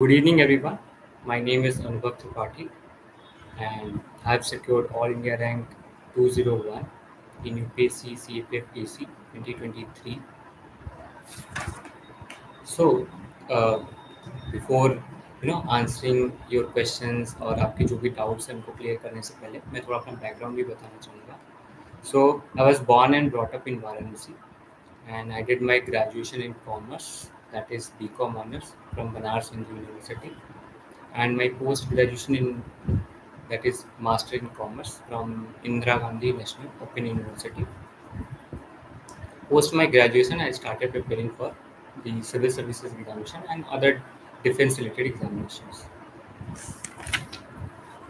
Good evening, everyone. My name is Anubhav Tripathi, and I have secured All India Rank 201 in UPSC CAPFTC 2023. So, uh, before answering your questions और आपके जो भी doubts हैं उनको clear करने से पहले मैं थोड़ा अपना बैकग्राउंड भी बताना चाहूँगा. So, I was born and brought up in Varanasi, and I did my graduation in commerce, that is BCom honors from Banaras Hindu University, and my post graduation in that is Master in Commerce from Indira Gandhi National Open University. Post my graduation, I started preparing for the civil services examination and other defense related examinations.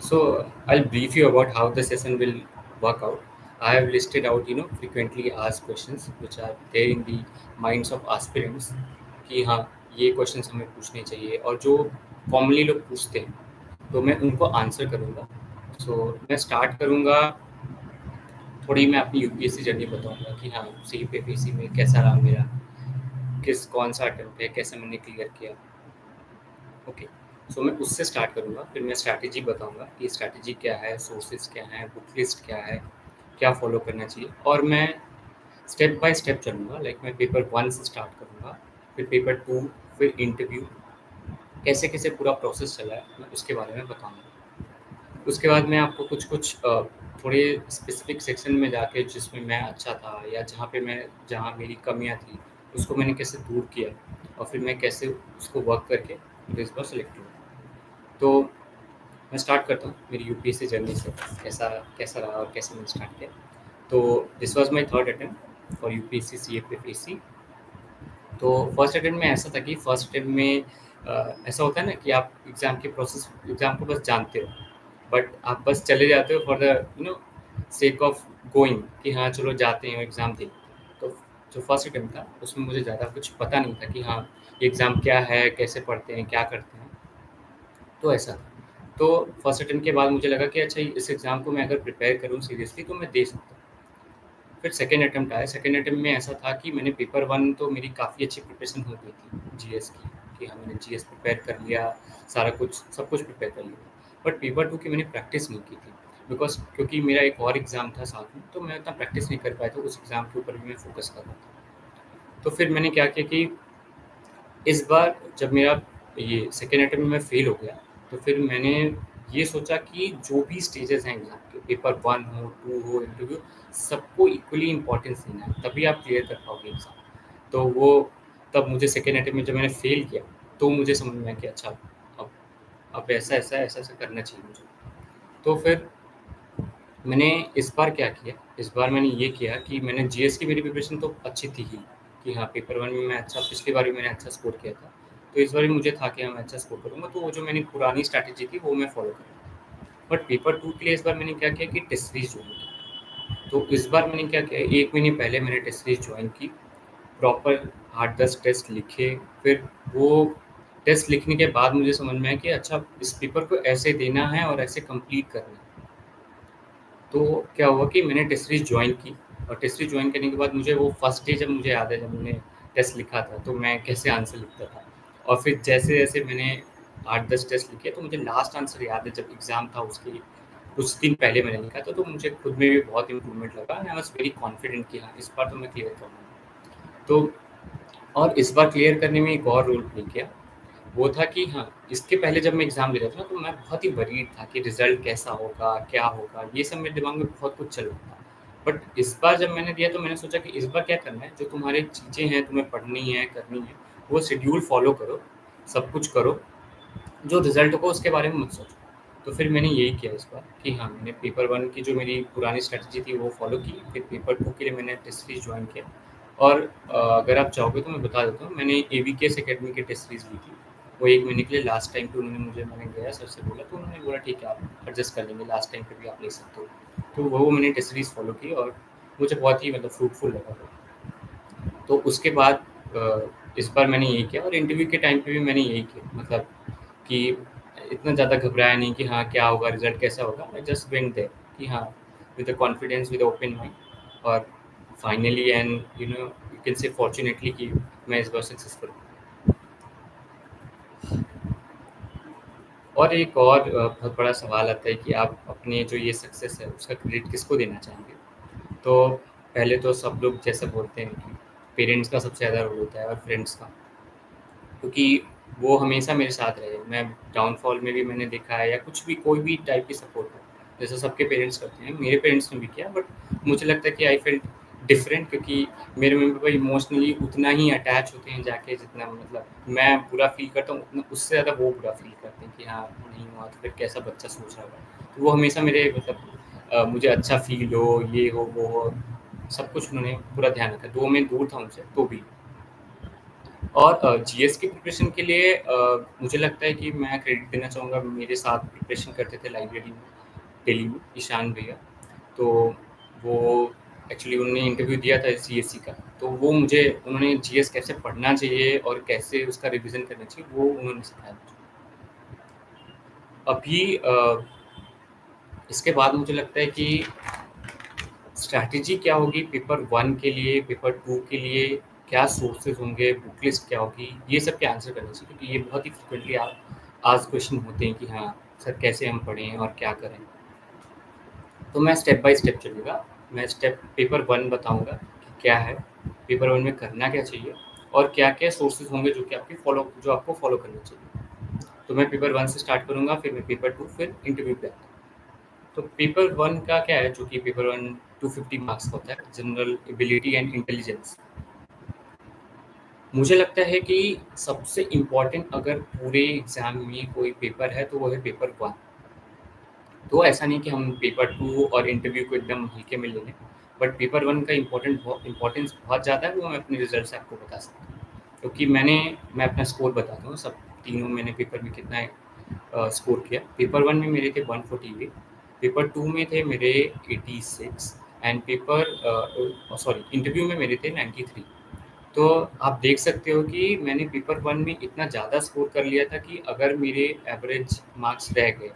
So I'll brief you about how the session will work out. I have listed out frequently asked questions which are there in the minds of aspirants कि हाँ ये questions हमें पूछने चाहिए और जो commonly लोग पूछते हैं तो मैं उनको आंसर करूँगा. सो मैं स्टार्ट करूँगा. थोड़ी मैं अपनी यूपीएससी जर्नी बताऊँगा कि हाँ सी पे पीसी में कैसा रहा मेरा, कौन सा अटेम्प्ट है, कैसे मैंने क्लियर किया. ओके. सो मैं उससे स्टार्ट करूँगा, फिर मैं स्ट्रैटेजी बताऊँगा कि स्ट्रैटेजी क्या है, सोर्सेज क्या है, बुक लिस्ट क्या है, क्या फॉलो करना चाहिए, और मैं स्टेप बाय स्टेप चलूँगा. लाइक मैं पेपर 1 से स्टार्ट करूँगा, फिर पेपर 2, फिर इंटरव्यू, कैसे कैसे पूरा प्रोसेस चला है मैं उसके बारे में बताऊँगा. उसके बाद मैं आपको कुछ कुछ थोड़े स्पेसिफिक सेक्शन में जाके जिसमें मैं अच्छा था या जहाँ मेरी कमियाँ थी उसको मैंने कैसे दूर किया और फिर मैं कैसे उसको वर्क करके मुझे इस बार सेलेक्ट हुआ. तो मैं स्टार्ट करता हूँ मेरी यूपीएससी जर्नी से, कैसा कैसा रहा और कैसे मैंने स्टार्ट किया. तो this was my third attempt for UPSC CAPF SC. तो फर्स्ट अटेम्प्ट में ऐसा था कि फर्स्ट अटेम्प्ट में ऐसा होता है ना कि आप एग्ज़ाम को बस जानते हो, बट आप बस चले जाते हो for the sake of going कि हाँ चलो जाते हैं एग्ज़ाम देते हैं. तो जो फर्स्ट अटेम्प्ट था उसमें मुझे ज़्यादा कुछ पता नहीं था कि हाँ ये एग्ज़ाम क्या है, कैसे पढ़ते हैं, क्या करते हैं. तो ऐसा था. तो फर्स्ट अटेम्प्ट के बाद मुझे लगा कि अच्छा इस एग्ज़ाम को मैं अगर प्रिपेयर करूँ सीरियसली तो मैं दे सकता हूँ. फिर सेकंड अटेम्प्ट आया. सेकंड अटेम्प्ट में ऐसा था कि मैंने पेपर 1 तो मेरी काफ़ी अच्छी प्रिपरेशन हो गई थी जीएस की, कि हाँ मैंने जीएस प्रिपेयर कर लिया, सारा कुछ सब कुछ प्रिपेयर कर लिया. बट पेपर 2 की मैंने प्रैक्टिस नहीं की थी, क्योंकि मेरा एक और एग्ज़ाम था साथ में, तो मैं उतना प्रैक्टिस नहीं कर पाया था. उस एग्ज़ाम के ऊपर भी मैं फोकस कर रहा था. तो फिर मैंने क्या किया कि इस बार जब मेरा ये सेकेंड अटेम्प्ट में मैं फेल हो गया, तो फिर मैंने ये सोचा कि जो भी स्टेजेस हैं एग्ज़ाम के, पेपर 1 हो, 2 हो, इंटरव्यू, सबको इक्वली इम्पोर्टेंस देना है, तभी आप क्लियर कर पाओगे एग्ज़ाम. तो वो तब मुझे सेकेंड अटेम्प्ट में जब मैंने फेल किया तो मुझे समझ में आया कि अच्छा अब अब ऐसा करना चाहिए मुझे. तो फिर मैंने इस बार क्या किया, इस बार मैंने ये किया कि मैंने जीएस की मेरी प्रिपरेशन तो अच्छी थी ही, कि हाँ पेपर 1 में मैं अच्छा, पिछली बार भी मैंने अच्छा स्कोर किया था, तो इस बार भी मुझे था कि हाँ मैं अच्छा स्कोर करूँगा. तो वो जो मेरी पुरानी स्ट्रैटेजी थी वो मैं फॉलो करूँगा. बट पेपर 2 के लिए इस बार मैंने क्या किया कि टेस्ट सीरीज ज्वाइन की. तो इस बार मैंने क्या किया, 1 महीने पहले मैंने टेस्ट सीरीज ज्वाइन की, प्रॉपर 8-10 टेस्ट लिखे. फिर वो टेस्ट लिखने के बाद मुझे समझ में आया कि अच्छा इस पेपर को ऐसे देना है और ऐसे कंप्लीट करना है. तो क्या हुआ कि मैंने टेस्ट सीरीज ज्वाइन की, और टेस्ट सीरीज ज्वाइन करने के बाद मुझे वो फर्स्ट डे जब मुझे याद है जब मैंने टेस्ट लिखा था तो मैं कैसे आंसर लिखता था, और फिर जैसे जैसे मैंने 8-10 टेस्ट लिखे तो मुझे लास्ट आंसर याद है जब एग्ज़ाम था उसके कुछ दिन पहले मैंने लिखा था, तो मुझे खुद में भी बहुत इंप्रूवमेंट लगा and I was very confident कि हाँ इस बार तो मैं क्लियर करूँगा. तो और इस बार क्लियर करने में एक और रोल प्ले किया, वो था कि हाँ, इसके पहले जब मैं एग्ज़ाम दे रहा था ना, तो मैं बहुत ही वरीड था कि रिज़ल्ट कैसा होगा, क्या होगा, ये सब मेरे दिमाग में बहुत कुछ चल रहा था. बट इस बार जब मैंने दिया तो मैंने सोचा कि इस बार क्या करना है, जो तुम्हारी चीज़ें हैं, तुम्हें पढ़नी है, करनी है, वो शेड्यूल फ़ॉलो करो, सब कुछ करो, जो रिज़ल्ट होगा उसके बारे में मत सोचो. तो फिर मैंने यही किया इस बार कि हाँ, मैंने पेपर 1 की जो मेरी पुरानी स्ट्रैटेजी थी वो फ़ॉलो की, फिर पेपर 2 के लिए मैंने टेस्ट सीरीज़ जॉइन किया. और अगर आप चाहोगे तो मैं बता देता हूँ, मैंने एवीकेएस अकेडमी की टेस्ट सीरीज़ ली थी. वो 1 महीने के लिए लास्ट टाइम पे मैंने गया सर से बोला, तो उन्होंने बोला ठीक है आप एडजस्ट कर लेंगे, लास्ट टाइम पे भी आप ले सकते हो. तो वो मैंने टेस्ट सीरीज़ फ़ॉलो की और मुझे बहुत ही मतलब फ्रूटफुल लगा वो. तो उसके बाद इस बार मैंने यही किया, और इंटरव्यू के टाइम पे भी मैंने यही किया, मतलब कि इतना ज़्यादा घबराया नहीं कि हाँ क्या होगा, रिजल्ट कैसा होगा. आई जस्ट वेंट देयर कि हाँ with the confidence, with open mind, और finally and you can say fortunately कि मैं इस बार सक्सेसफुल. और एक और बहुत बड़ा सवाल आता है कि आप अपने जो ये सक्सेस है उसका क्रेडिट किसको देना चाहेंगे? तो पहले तो सब लोग जैसे बोलते हैं कि पेरेंट्स का सबसे ज़्यादा रोल होता है और फ्रेंड्स का, क्योंकि वो हमेशा मेरे साथ रहे। मैं डाउनफॉल में भी मैंने देखा है या कुछ भी कोई भी टाइप की सपोर्ट हो, जैसे सबके पेरेंट्स करते हैं, मेरे पेरेंट्स ने भी किया। बट मुझे लगता है कि आई फ़ील डिफरेंट, क्योंकि मेरे मम्मी-पापा इमोशनली उतना ही अटैच होते हैं जाके जितना मतलब मैं बुरा फ़ील करता हूँ, उतना उससे ज़्यादा वो बुरा फ़ील करते हैं कि हाँ, नहीं हुआ तो फिर कैसा बच्चा सोच रहा होगा। तो वो हमेशा मेरे मतलब मुझे अच्छा फ़ील हो, ये हो, वो हो, सब कुछ उन्होंने पूरा ध्यान रखा। 2 मैं दूर था उनसे तो भी। और जीएस की प्रिपरेशन के लिए मुझे लगता है कि मैं क्रेडिट देना चाहूँगा, मेरे साथ प्रिपरेशन करते थे लाइब्रेरी में, दिल्ली में, ईशान भैया। तो वो एक्चुअली उन्होंने इंटरव्यू दिया था सीएससी का, तो वो मुझे उन्होंने जीएस कैसे पढ़ना चाहिए और कैसे उसका रिवीजन करना चाहिए, वो उन्होंने सिखाया मुझे। अभी इसके बाद मुझे लगता है कि स्ट्रैटेजी क्या होगी पेपर 1 के लिए, पेपर 2 के लिए, क्या सोर्सेज़ होंगे, बुक लिस्ट क्या होगी, ये सब के आंसर करने चाहिए, क्योंकि ये बहुत ही फ्रीक्वेंटली आप आज क्वेश्चन होते हैं कि हाँ, सर कैसे हम पढ़ें और क्या करें? तो मैं स्टेप बाय स्टेप चलूँगा। मैं स्टेप पेपर 1 बताऊँगा कि क्या है, पेपर 1 में करना क्या चाहिए और क्या-क्या सोर्सेज़ होंगे जो आपको फ़ॉलो करने चाहिए। तो मैं पेपर 1 से स्टार्ट करूँगा, फिर मैं पेपर 2, फिर इंटरव्यू पे आता हूँ। तो पेपर 1 का क्या है, जो कि पेपर 1 250 मार्क्स का होता है, जनरल एबिलिटी एंड इंटेलिजेंस। मुझे लगता है कि सबसे इम्पोर्टेंट अगर पूरे एग्ज़ाम में कोई पेपर है, तो वो है पेपर 1। तो ऐसा नहीं कि हम पेपर 2 और इंटरव्यू को एकदम हल्के में ले लें, बट पेपर 1 का इम्पोर्टेंस बहुत ज़्यादा है, वो मैं अपने रिज़ल्ट से आपको बता सकता हूँ। क्योंकि मैं अपना स्कोर बताता हूँ, सब तीनों मैंने पेपर में कितना स्कोर किया। पेपर 1 में मेरे थे 148, पेपर 2 में थे मेरे 86 एंड सॉरी इंटरव्यू में मेरे थे 93। तो आप देख सकते हो कि मैंने पेपर 1 में इतना ज़्यादा स्कोर कर लिया था कि अगर मेरे एवरेज मार्क्स रह गए,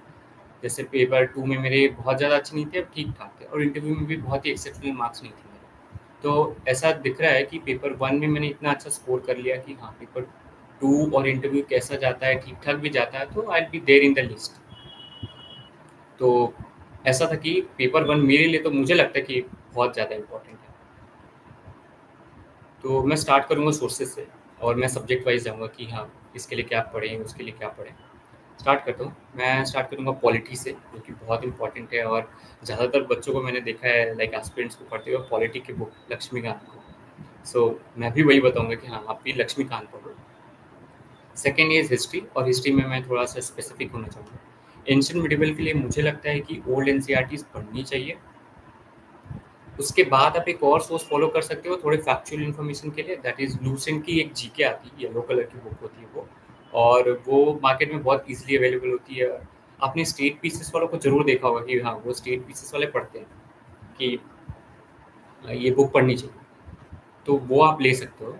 जैसे पेपर 2 में मेरे बहुत ज़्यादा अच्छे नहीं थे, अब ठीक-ठाक थे और इंटरव्यू में भी बहुत ही एक्सेप्शनल मार्क्स नहीं थे मेरे। तो ऐसा दिख रहा है कि पेपर 1 में मैंने इतना अच्छा स्कोर कर लिया कि हाँ, पेपर 2 और इंटरव्यू कैसा जाता है, ठीक-ठाक भी जाता है तो I will be there in the list. तो ऐसा था कि पेपर 1 मेरे लिए तो मुझे लगता है कि बहुत ज़्यादा इम्पोर्टेंट है। तो मैं स्टार्ट करूँगा सोर्सेज़ से और मैं सब्जेक्ट वाइज़ जाऊँगा कि हाँ, इसके लिए क्या पढ़ें, उसके लिए क्या पढ़ें। स्टार्ट करता हूँ। मैं स्टार्ट करूँगा पॉलिटी से, जो कि बहुत इम्पोर्टेंट है और ज़्यादातर बच्चों को मैंने देखा है लाइक एस्पिरेंट्स को पढ़ते हुए पॉलिटी की बुक लक्ष्मीकांत को। सो मैं भी वही बताऊँगा कि हाँ, आप भी लक्ष्मीकांत पढ़ो। सेकंड इज़ हिस्ट्री, और हिस्ट्री में मैं थोड़ा-सा स्पेसिफिक होना चाहूँगा। एंशिएंट मिडीवल के लिए मुझे लगता है कि ओल्ड एनसीईआरटीज़ पढ़नी चाहिए। उसके बाद आप एक और सोर्स फ़ॉलो कर सकते हो थोड़े फैक्चुअल इन्फॉर्मेशन के लिए, दैट इज़ लूसेंट की एक जीके आती है, येलो कलर की बुक होती है वो, और वो मार्केट में बहुत ईज़िली अवेलेबल होती है। आपने स्टेट पीसेस वालों को ज़रूर देखा होगा कि हाँ, वो स्टेट पीसेस वाले पढ़ते हैं कि ये बुक पढ़नी चाहिए, तो वो आप ले सकते हो।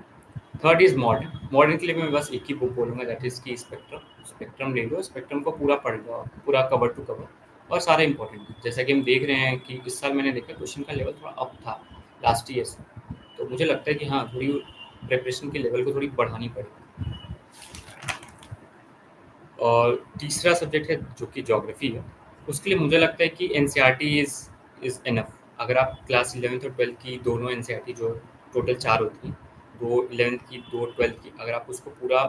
Third is modern. मॉडर्न के लिए मैं बस एक ही बुक बोलूँगा, दैट इज़ की स्पेक्ट्रम। स्पेक्ट्रम ले लो, स्पेक्ट्रम को पूरा पढ़ लो आप, पूरा कवर टू कवर, और सारे इंपॉर्टेंट जैसा कि हम देख रहे हैं कि इस साल मैंने देखा क्वेश्चन का लेवल थोड़ा अप था लास्ट ईयर से। तो मुझे लगता है कि हाँ, थोड़ी प्रिपरेशन के लेवल को थोड़ी बढ़ानी पड़ेगी। और तीसरा सब्जेक्ट है जो कि ज्योग्राफी है, उसके लिए मुझे लगता है कि एनसीईआरटी इज़ इनफ। अगर आप क्लास 11th और 12th की दोनों एनसीईआरटी, जो टोटल 4 होती हैं, 2 11th की, 2 12th की, अगर आप उसको पूरा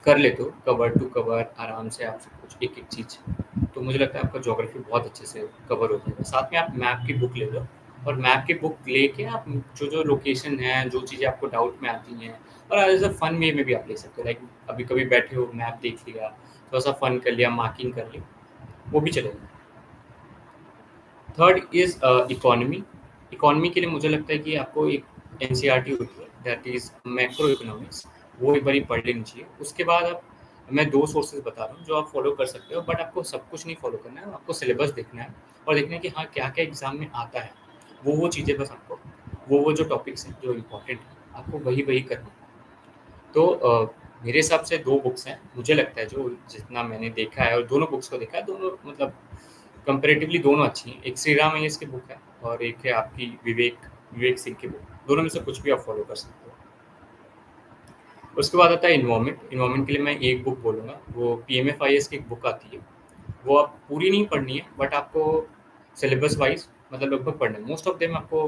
कर लेते हो कवर टू कवर आराम से, आप सब कुछ एक-एक चीज़, तो मुझे लगता है आपका ज्योग्राफी बहुत अच्छे से कवर हो जाएगा। साथ में आप मैप की बुक ले लो, और मैप की बुक लेके आप जो-जो लोकेशन है, जो चीज़ें आपको डाउट में आती हैं, और एज़ अ फन वे में भी आप ले सकते हो। लाइक अभी कभी बैठे हो, मैप देख लिया, थोड़ा-सा फन कर लिया, मार्किंग कर ली, वो भी चलेगा। Third is economy. इकोनॉमी के लिए मुझे लगता है कि आपको एक एनसीईआरटी होती है, दैट इज़ मैक्रो इकोनॉमिक्स, वो एक बारी पढ़ लेनी चाहिए। उसके बाद आप मैं 2 सोर्सेज़ बता रहा हूँ जो आप फ़ॉलो कर सकते हो, बट आपको सब कुछ नहीं फ़ॉलो करना है, आपको सिलेबस देखना है और देखना है कि हाँ, क्या-क्या एग्ज़ाम में आता है। वो चीज़ें बस आपको, वो जो टॉपिक्स हैं जो इम्पोर्टेंट हैं, आपको वही करना है। तो मेरे हिसाब से 2 बुक्स हैं, मुझे लगता है, जो जितना मैंने देखा है और दोनों बुक्स को देखा है, दोनों मतलब कंपैरेटिवली दोनों अच्छी हैं। एक श्री राम आईएएस की बुक है और एक है आपकी विवेक विवेक सिंह की बुक। दोनों में से कुछ भी आप फ़ॉलो कर सकते हो। उसके बाद आता है इन्वायरमेंट। इन्वायरमेंट के लिए मैं एक बुक बोलूँगा, वो पीएमएफआईएस की एक बुक आती है। वो आप पूरी नहीं पढ़नी है, बट आपको सिलेबस वाइज़ मतलब लगभग पढ़ना है। मोस्ट ऑफ देम आपको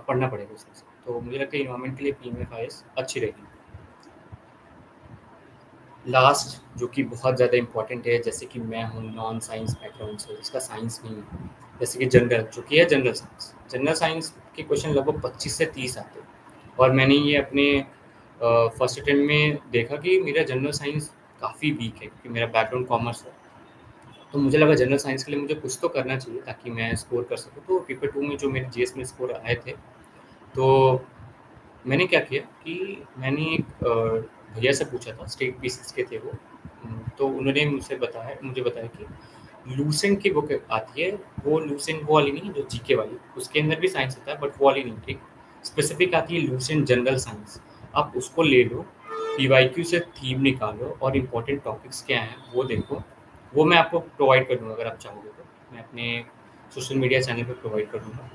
पढ़ना पड़ेगा उसमें से। तो मुझे लगता है इन्वायरमेंट के लिए पीएमएफआईएस अच्छी रहेगी। लास्ट जो कि बहुत ज़्यादा इम्पोर्टेंट है, जैसे कि मैं हूँ नॉन साइंस बैकग्राउंड से, जिसका साइंस नहीं है, जैसे कि जनरल जो कि है जनरल साइंस। जनरल साइंस के क्वेश्चन लगभग 25 से 30 आते हैं, और मैंने ये अपने फर्स्ट अटेम्प्ट में देखा कि मेरा जनरल साइंस काफ़ी वीक है, क्योंकि मेरा बैकग्राउंड कॉमर्स है। तो मुझे लगा जनरल साइंस के लिए मुझे कुछ तो करना चाहिए ताकि मैं स्कोर कर सकूँ। तो पेपर 2 में जो मेरे जीएस में स्कोर आए थे, तो मैंने क्या किया कि मैंने एक भैया से पूछा था, स्टेट पीसीस के थे वो। तो उन्होंने मुझे बताया कि लूसेंट की बुक आती है, वो लूसेंट वो वाली नहीं है जो जीके वाली, उसके अंदर भी साइंस होता है, बट वो वाली नहीं, ठीक। स्पेसिफिक आती है लूसेंट जनरल साइंस। आप उसको ले लो, पीवाईक्यू से थीम निकालो और इम्पोर्टेंट टॉपिक्स क्या हैं वो देखो। वो मैं आपको प्रोवाइड कर दूँगा, अगर आप चाहोगे तो मैं अपने सोशल मीडिया चैनल पे प्रोवाइड कर दूँगा।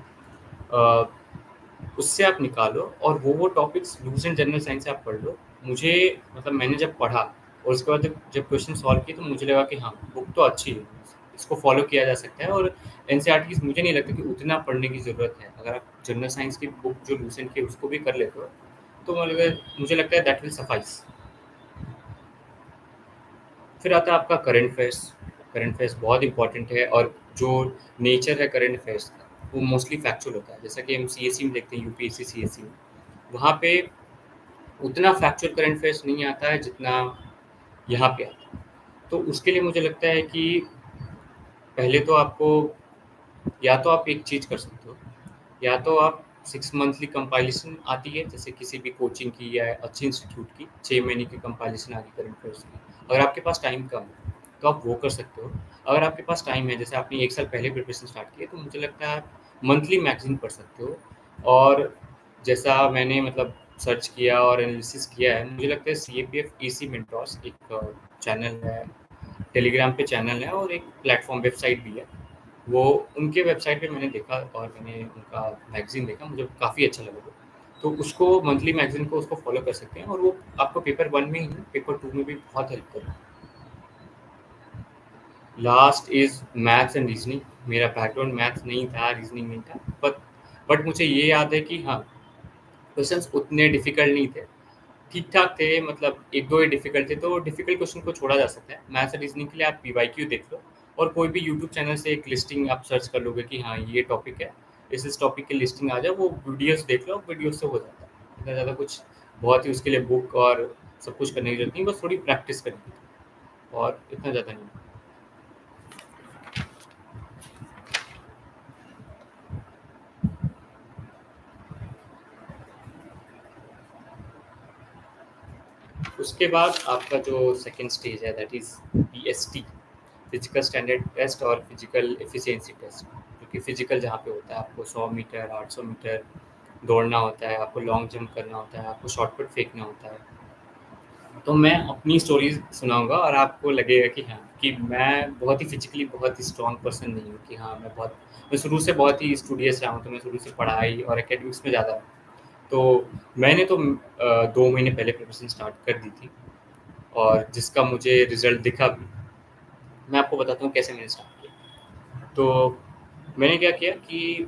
उससे आप निकालो और वो टॉपिक्स लूसेंट जनरल साइंस से आप पढ़ लो। मुझे मतलब मैंने जब पढ़ा और उसके बाद जब क्वेश्चन सॉल्व किए, तो मुझे लगा कि हाँ, बुक तो अच्छी है, इसको फॉलो किया जा सकता है। और एनसीईआरटी की मुझे नहीं लगता कि उतना पढ़ने की ज़रूरत है। अगर आप जनरल साइंस की बुक जो लूसेंट की है उसको भी कर लेते हो, तो मुझे लगता है दैट विल सफाइस। फिर आता है आपका करंट अफेयर्स। करंट अफेयर्स बहुत इंपॉर्टेंट है, और जो नेचर है करंट अफेयर्स का, वो मोस्टली फैक्चुअल होता है। जैसा कि हम सीएससी में देखते हैं, यूपीएससी सीएससी में, वहाँ पे उतना फैक्चुअल करंट अफेयर्स नहीं आता है जितना यहाँ पे आता है। तो उसके लिए मुझे लगता है कि पहले तो आपको, या तो आप एक चीज़ कर सकते हो, या तो आप 6 मंथली कंपाइलेशन आती है जैसे किसी भी कोचिंग की या अच्छे इंस्टीट्यूट की, 6 महीने की कंपाइलेशन आ रही करंट अफेयर्स की। अगर आपके पास टाइम कम है तो आप वो कर सकते हो। अगर आपके पास टाइम है, जैसे आपने 1 साल पहले प्रिपरेशन स्टार्ट की है, तो मुझे लगता है आप मंथली मैगज़ीन पढ़ सकते हो। और जैसा मैंने मतलब सर्च किया और एनालिसिस किया है, मुझे लगता है सीएपीएफ ईसी मेंटोर्स एक चैनल है, टेलीग्राम पे चैनल है, और एक प्लेटफ़ॉर्म वेबसाइट भी है। वो उनके वेबसाइट पे मैंने देखा और मैंने उनका मैगज़ीन देखा, मुझे काफ़ी अच्छा लगा वो। तो उसको मंथली मैगज़ीन को उसको फ़ॉलो कर सकते हैं, और वो आपको पेपर 1 में ही नहीं, पेपर 2 में भी बहुत हेल्प करेगा। Last is maths and reasoning. मेरा बैकग्राउंड मैथ्स नहीं था, रीज़निंग नहीं था, बट मुझे ये याद है कि हाँ, क्वेश्चंस उतने डिफ़िकल्ट नहीं थे। ठीक-ठाक थे, मतलब 1-2 ही डिफ़िकल्ट थे, तो डिफ़िकल्ट क्वेश्चन को छोड़ा जा सकता है। मैथ्स और रीज़निंग के लिए आप पीवाईक्यू देख लो, और कोई भी यूट्यूब चैनल से एक लिस्टिंग आप सर्च कर लोगे कि हाँ, ये टॉपिक है, इस टॉपिक की लिस्टिंग आ जाए, वो वीडियोज़ देख लो, वीडियोज़ से हो जाता है। इतना ज़्यादा कुछ बहुत ही उसके लिए बुक और सब कुछ करने की ज़रूरत नहीं, बस थोड़ी प्रैक्टिस करनी है, और इतना ज़्यादा नहीं। उसके बाद आपका जो सेकंड स्टेज है, that is PST, physical standard test और फिजिकल एफिशिएंसी टेस्ट। क्योंकि फिजिकल जहाँ पे होता है, आपको 100 मीटर 800 मीटर दौड़ना होता है, आपको लॉन्ग जंप करना होता है, आपको शॉटपुट फेंकना होता है। तो मैं अपनी स्टोरीज सुनाऊंगा और आपको लगेगा कि हाँ, कि मैं बहुत ही फिजिकली बहुत ही स्ट्रॉन्ग पर्सन नहीं हूँ, कि हाँ मैं शुरू से बहुत ही स्टूडियस रहा हूँ, तो मैं शुरू से पढ़ाई और एकेडमिक्स में ज़्यादा हूँ। तो मैंने तो 2 महीने पहले प्रिपरेशन स्टार्ट कर दी थी, और जिसका मुझे रिजल्ट दिखा भी। मैं आपको बताता हूँ कैसे मैंने स्टार्ट किया। तो मैंने क्या किया कि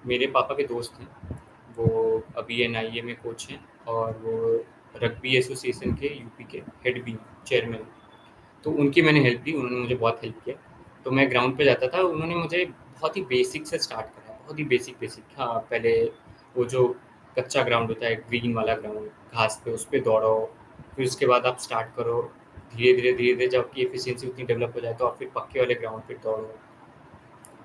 मेरे पापा के दोस्त हैं, वो अभी एनआईए में कोच हैं, और वो रग्बी एसोसिएशन के यूपी के हेड भी हैं, चेयरमैन हैं। तो उनकी मैंने हेल्प ली, उन्होंने मुझे बहुत हेल्प किया। तो मैं ग्राउंड पे जाता था, उन्होंने मुझे बहुत ही बेसिक से स्टार्ट कराया, बहुत ही बेसिक। हाँ, पहले वो जो कच्चा ग्राउंड होता है, ग्रीन वाला ग्राउंड, घास पे, उस पे दौड़ो। फिर उसके बाद आप स्टार्ट करो, धीरे-धीरे जब आपकी एफिशिएंसी उतनी डेवलप हो जाए, तो आप फिर पक्के वाले ग्राउंड पे दौड़ो।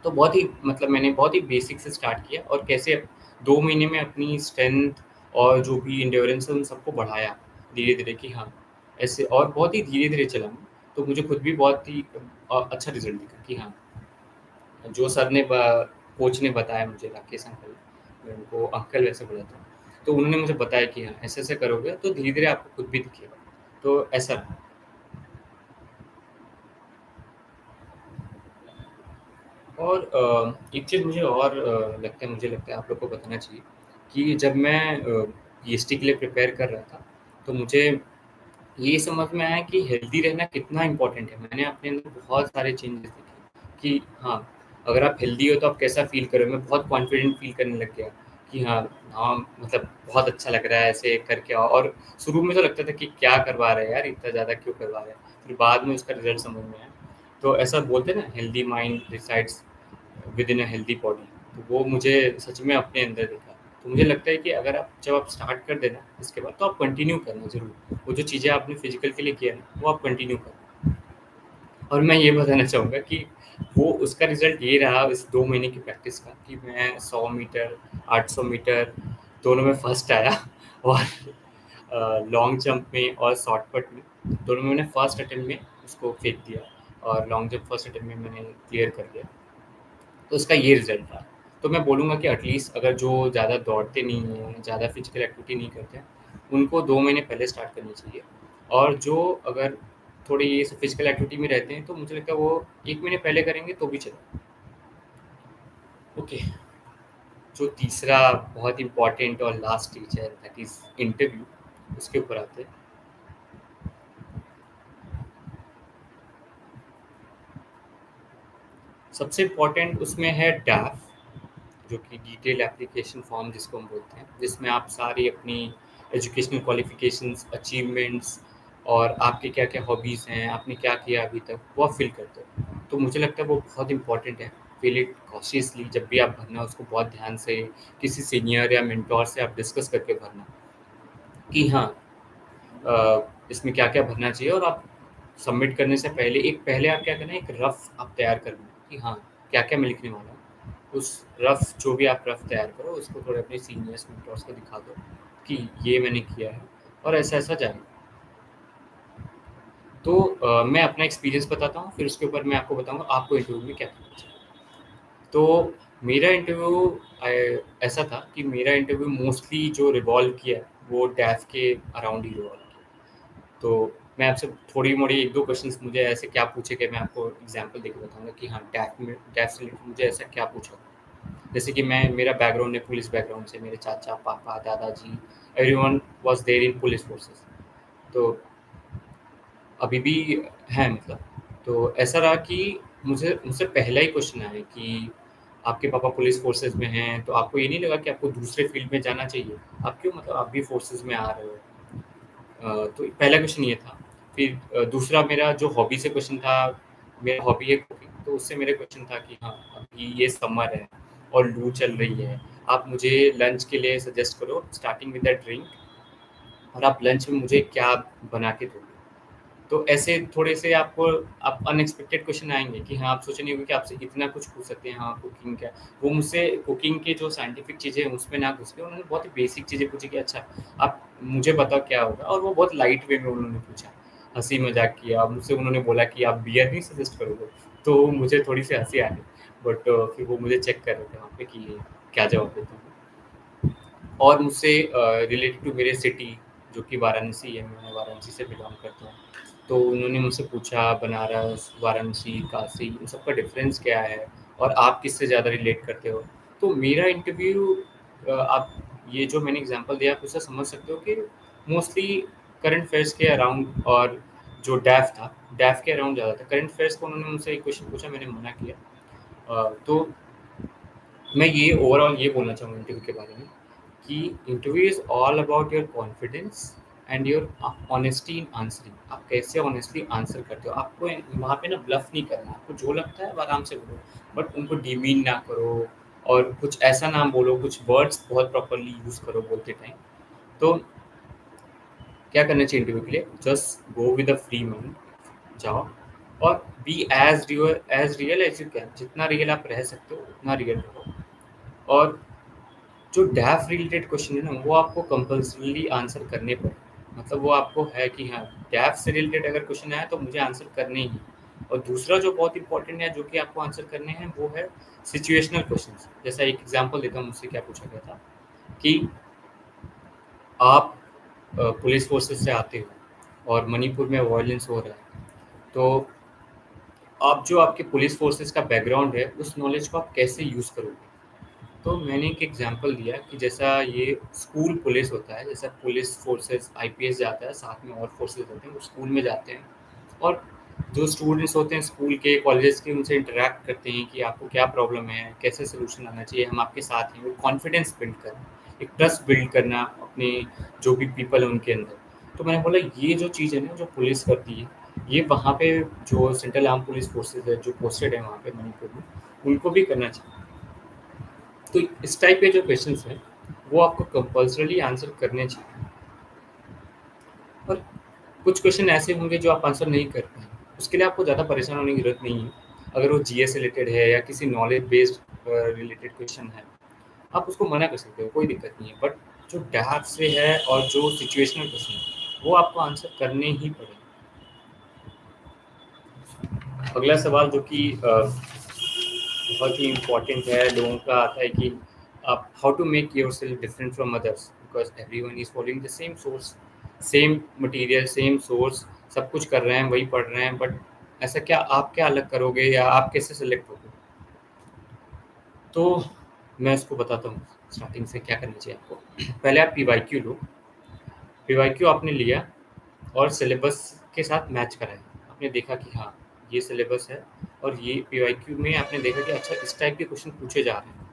तो बहुत ही मतलब मैंने बहुत ही बेसिक से स्टार्ट किया, और कैसे 2 महीने में अपनी स्ट्रेंथ और जो भी एंड्योरेंस है उन सबको बढ़ाया धीरे-धीरे, कि हाँ, ऐसे, और बहुत ही धीरे-धीरे चला मैं। तो मुझे खुद भी बहुत ही अच्छा रिज़ल्ट दिखा कि हाँ, जो सर ने ब कोच ने बताया मुझे, राकेश अंकल, मैं उनको अंकल वैसे बुलाता हूँ। तो उन्होंने मुझे बताया कि हाँ, ऐसे-ऐसे करोगे तो धीरे-धीरे आपको खुद भी दिखेगा। तो ऐसा रहा। और एक चीज़ मुझे और मुझे लगता है आप लोग को बताना चाहिए कि जब मैं पीएचडी के लिए प्रिपेयर कर रहा था, तो मुझे ये समझ में आया कि हेल्दी रहना कितना इम्पोर्टेंट है। मैंने अपने अंदर बहुत सारे चेंजेस देखे कि हाँ, अगर आप हेल्दी हो तो आप कैसा फ़ील करोगे। मैं बहुत कॉन्फिडेंट फ़ील करने लग गया कि हाँ, हाँ, मतलब बहुत अच्छा लग रहा है ऐसे करके। और शुरू में तो लगता था कि क्या करवा रहा है यार, इतना ज़्यादा क्यों करवा रहा है? फिर बाद में उसका रिज़ल्ट समझ में आया। तो ऐसा बोलते हैं ना, healthy mind resides with in a healthy body. तो वो मुझे सच में अपने अंदर दिखा। तो मुझे लगता है कि अगर आप जब आप स्टार्ट कर देना इसके बाद, तो आप कंटिन्यू करना ज़रूर। वो जो चीज़ें आपने फिज़िकल के लिए किया ना, वो आप कंटिन्यू करना। और मैं ये बताना चाहूँगा कि वो उसका रिज़ल्ट ये रहा इस 2 महीने की प्रैक्टिस का कि मैं 100 मीटर, 800 मीटर दोनों में फर्स्ट आया। और लॉन्ग जंप में और शॉट पुट में दोनों में मैंने फर्स्ट अटेम्प्ट में उसको फेंक दिया। और लॉन्ग जंप फर्स्ट अटेम्प्ट में मैंने क्लियर कर दिया। तो उसका ये रिज़ल्ट रहा। तो मैं बोलूँगा कि एटलीस्ट अगर जो ज़्यादा दौड़ते नहीं हैं, ज़्यादा फिज़िकल एक्टिविटी नहीं करते हैं, उनको 2 महीने पहले स्टार्ट करनी चाहिए। और जो अगर थोड़ी ये फिज़िकल एक्टिविटी में रहते हैं, तो मुझे लगता है वो 1 महीने पहले करेंगे तो भी चलेगा। ओके, जो तीसरा बहुत इम्पोर्टेंट और लास्ट स्टेज है, दैट इज़ इंटरव्यू, उसके ऊपर आते हैं। सबसे इम्पोर्टेंट उसमें है डैफ, जो कि डिटेल एप्लीकेशन फॉर्म जिसको हम बोलते हैं, जिसमें आप सारी अपनी एजुकेशनल क्वालिफ़िकेशंस, अचीवमेंट्स और आपके क्या-क्या हॉबीज़ हैं, आपने क्या किया अभी तक, वो आप फ़िल करते हो। तो मुझे लगता है वो बहुत इम्पोर्टेंट है। फ़िल इट कॉशियसली, जब भी आप भरना उसको बहुत ध्यान से किसी सीनियर या मेंटर से आप डिस्कस करके भरना कि हाँ, इसमें क्या-क्या भरना चाहिए। और आप सबमिट करने से पहले पहले आप क्या करना है, एक रफ़ आप तैयार कर लो कि हाँ, क्या-क्या मैं लिखने वाला हूँ। उस रफ़ जो भी आप रफ़ तैयार करो, उसको थोड़े अपने सीनियर्स, मेंटर्स को दिखा दो कि ये मैंने किया है और ऐसा-ऐसा जाएगा। तो मैं अपना एक्सपीरियंस बताता हूँ, फिर उसके ऊपर मैं आपको बताऊँगा आपको इंटरव्यू में क्या करना चाहिए। तो मेरा इंटरव्यू ऐसा था कि मेरा इंटरव्यू मोस्टली जो रिवॉल्व किया, वो डैफ के अराउंड ही रिवॉल्व किया। तो मैं आपसे थोड़ी-मोड़ी 1-2 क्वेश्चंस मुझे ऐसे क्या पूछे गए, मैं आपको एग्ज़ाम्पल देके बताऊँगा कि हाँ, डैट से रिलेटेड मुझे ऐसा क्या पूछा। जैसे कि मेरा बैकग्राउंड है पुलिस बैकग्राउंड से, मेरे चाचा, पापा, दादाजी, everyone was there in police forces. तो अभी भी हैं मतलब। तो ऐसा रहा कि मुझे मुझसे पहला ही क्वेश्चन आया कि आपके पापा पुलिस फोर्सेस में हैं, तो आपको ये नहीं लगा कि आपको दूसरे फील्ड में जाना चाहिए? आप क्यों, मतलब आप भी फोर्सेस में आ रहे हो? तो पहला क्वेश्चन ये था। फिर दूसरा मेरा जो हॉबी से क्वेश्चन था, मेरा हॉबी है कुकिंग, तो उससे मेरा क्वेश्चन था कि हाँ, अभी ये समर है और लू चल रही है, आप मुझे लंच के लिए सजेस्ट करो स्टार्टिंग विद अ ड्रिंक, और आप लंच में मुझे क्या बना के दोगे? तो ऐसे थोड़े से आपको आप अनएक्सपेक्टेड क्वेश्चन आएँगे कि हाँ, आप सोचे नहीं होंगे कि आपसे इतना कुछ पूछ सकते हैं, हाँ, कुकिंग क्या। वो मुझसे कुकिंग के जो साइंटिफिक चीज़ें हैं, उसमें ना घुस के उन्होंने बहुत ही बेसिक चीज़ें पूछी कि अच्छा, आप मुझे बताओ क्या होगा? और वो बहुत लाइट वे में उन्होंने पूछा, हँसी-मज़ाक किया। मुझसे उन्होंने बोला कि आप बियर नहीं सजेस्ट करोगे? तो मुझे थोड़ी-सी हँसी आ गई, बट फिर वो मुझे चेक कर रहे थे वहाँ पे कि क्या जवाब देता हूँ। और मुझसे रिलेटेड टू मेरे सिटी, जो कि वाराणसी है, मैं वाराणसी से बिलॉन्ग करता हूँ। तो उन्होंने मुझसे पूछा बनारस, वाराणसी, काशी, इन सब का डिफ़रेंस क्या है और आप किससे ज़्यादा रिलेट करते हो? तो मेरा इंटरव्यू, आप ये जो मैंने एग्ज़ाम्पल दिया, आप उससे समझ सकते हो कि मोस्टली करंट अफ़ेयर्स के अराउंड, और जो डैफ़ के अराउंड ज़्यादा था। करंट अफ़ेयर्स को उन्होंने मुझसे एक क्वेश्चन पूछा, मैंने मना किया। तो मैं ये ओवरऑल ये बोलना चाहूँगा इंटरव्यू के बारे में कि interview is all about your confidence and your honesty in answering. आप कैसे ऑनेस्टली आंसर करते हो। आपको वहाँ पे ना ब्लफ नहीं करना, आपको जो लगता है वो आराम से बोलो, बट उनको डिमीन ना करो और कुछ ऐसा ना बोलो, कुछ वर्ड्स बहुत प्रॉपरली यूज़ करो बोलते टाइम। तो क्या करना चाहिए इंटरव्यू के लिए, just go with a free mind, जाओ और be as real as you can. जितना रियल आप रह सकते हो उतना रियल रहो। और जो डैफ रिलेटेड क्वेश्चन है ना, वो आपको कंपल्सरीली आंसर करने पड़े। मतलब वो आपको है कि हाँ, डैफ से रिलेटेड अगर क्वेश्चन आया तो मुझे आंसर करने ही हैं। और दूसरा जो बहुत इंपॉर्टेंट है, जो कि आपको आंसर करने हैं, वो है सिचुएशनल क्वेश्चंस। जैसा एक एग्जांपल देता हूँ, मुझसे क्या पूछा गया था कि आप पुलिस फोर्सेस से आते हो और मणिपुर में वायलेंस हो रहा है, तो आप जो आपके पुलिस फोर्सेस का बैकग्राउंड है, उस नॉलेज को आप कैसे यूज़ करोगे? तो मैंने एक एग्जांपल दिया कि जैसा ये स्कूल पुलिस होता है, जैसा पुलिस फोर्सेस आईपीएस जाता है, साथ में और फोर्सेस होते हैं, वो स्कूल में जाते हैं और जो स्टूडेंट्स होते हैं स्कूल के, कॉलेजेस के, उनसे इंटरैक्ट करते हैं कि आपको क्या प्रॉब्लम है, कैसे सोल्यूशन आना चाहिए, हम आपके साथ हैं। वो कॉन्फिडेंस बिल्ड करना, एक ट्रस्ट बिल्ड करना अपने जो भी पीपल है उनके अंदर। तो मैंने बोला ये जो चीज़ है ना जो पुलिस करती है, ये वहाँ पे जो सेंट्रल आर्म पुलिस फोर्सेज है जो पोस्टेड है वहाँ पे मणिपुर में, उनको भी करना चाहिए। तो इस टाइप के जो क्वेश्चंस हैं वो आपको कंपल्सरली आंसर करने चाहिए। और कुछ क्वेश्चन ऐसे होंगे जो आप आंसर नहीं कर पाएंगे, उसके लिए आपको ज़्यादा परेशान होने की जरूरत नहीं है। अगर वो जीएस से रिलेटेड है या किसी नॉलेज बेस्ड रिलेटेड क्वेश्चन है, आप उसको मना कर सकते हो, कोई दिक्कत नहीं है। बट जो डैप से है और जो सिचुएशनल क्वेश्चन है वो आपको आंसर करने ही पड़ेगा। अगला सवाल जो कि बहुत ही इम्पोर्टेंट है लोगों का आता है कि आप how to make yourself different from others because every one is following the same source, same material, same source, सब कुछ कर रहे हैं, वही पढ़ रहे हैं, बट ऐसा क्या आप क्या अलग करोगे या आप कैसे सेलेक्ट होगे? तो मैं इसको बताता हूँ स्टार्टिंग से क्या करना चाहिए आपको। पहले आप पीवाईक्यू लो। पीवाईक्यू आपने लिया और सिलेबस के साथ मैच कराया। आपने देखा कि हाँ ये सिलेबस है और ये पीवाईक्यू में आपने देखा कि अच्छा इस टाइप के क्वेश्चन पूछे जा रहे हैं।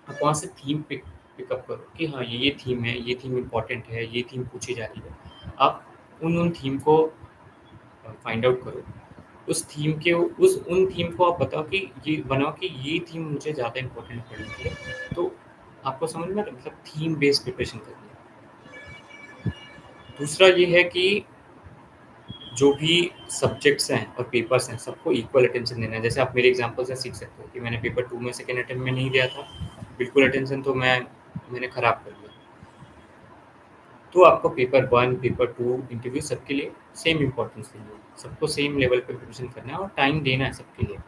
आप वहाँ से थीम पिकअप करो कि हाँ ये थीम है, ये थीम इम्पोर्टेंट है, ये थीम पूछी जा रही है। आप उन थीम को फाइंड आउट करो। उस थीम के उस उन थीम को आप बताओ कि ये बनाओ कि ये थीम मुझे ज़्यादा इम्पोर्टेंट पड़ती है। तो आपको समझ में मतलब थीम बेस्ड प्रिपरेशन करनी है। दूसरा ये है कि जो भी सब्जेक्ट्स हैं और पेपर्स हैं सबको इक्वल अटेंशन देना है। जैसे आप मेरे एग्जांपल से सीख सकते हो कि मैंने पेपर 2 में सेकंड अटेम्प्ट में नहीं दिया था, बिल्कुल अटेंशन तो मैंने ख़राब कर दिया। तो आपको पेपर 1, पेपर 2 इंटरव्यू सबके लिए सेम इम्पोर्टेंस देनी है, सबको सेम लेवल पे प्रिपरेशन करना है और टाइम देना है सबके लिए।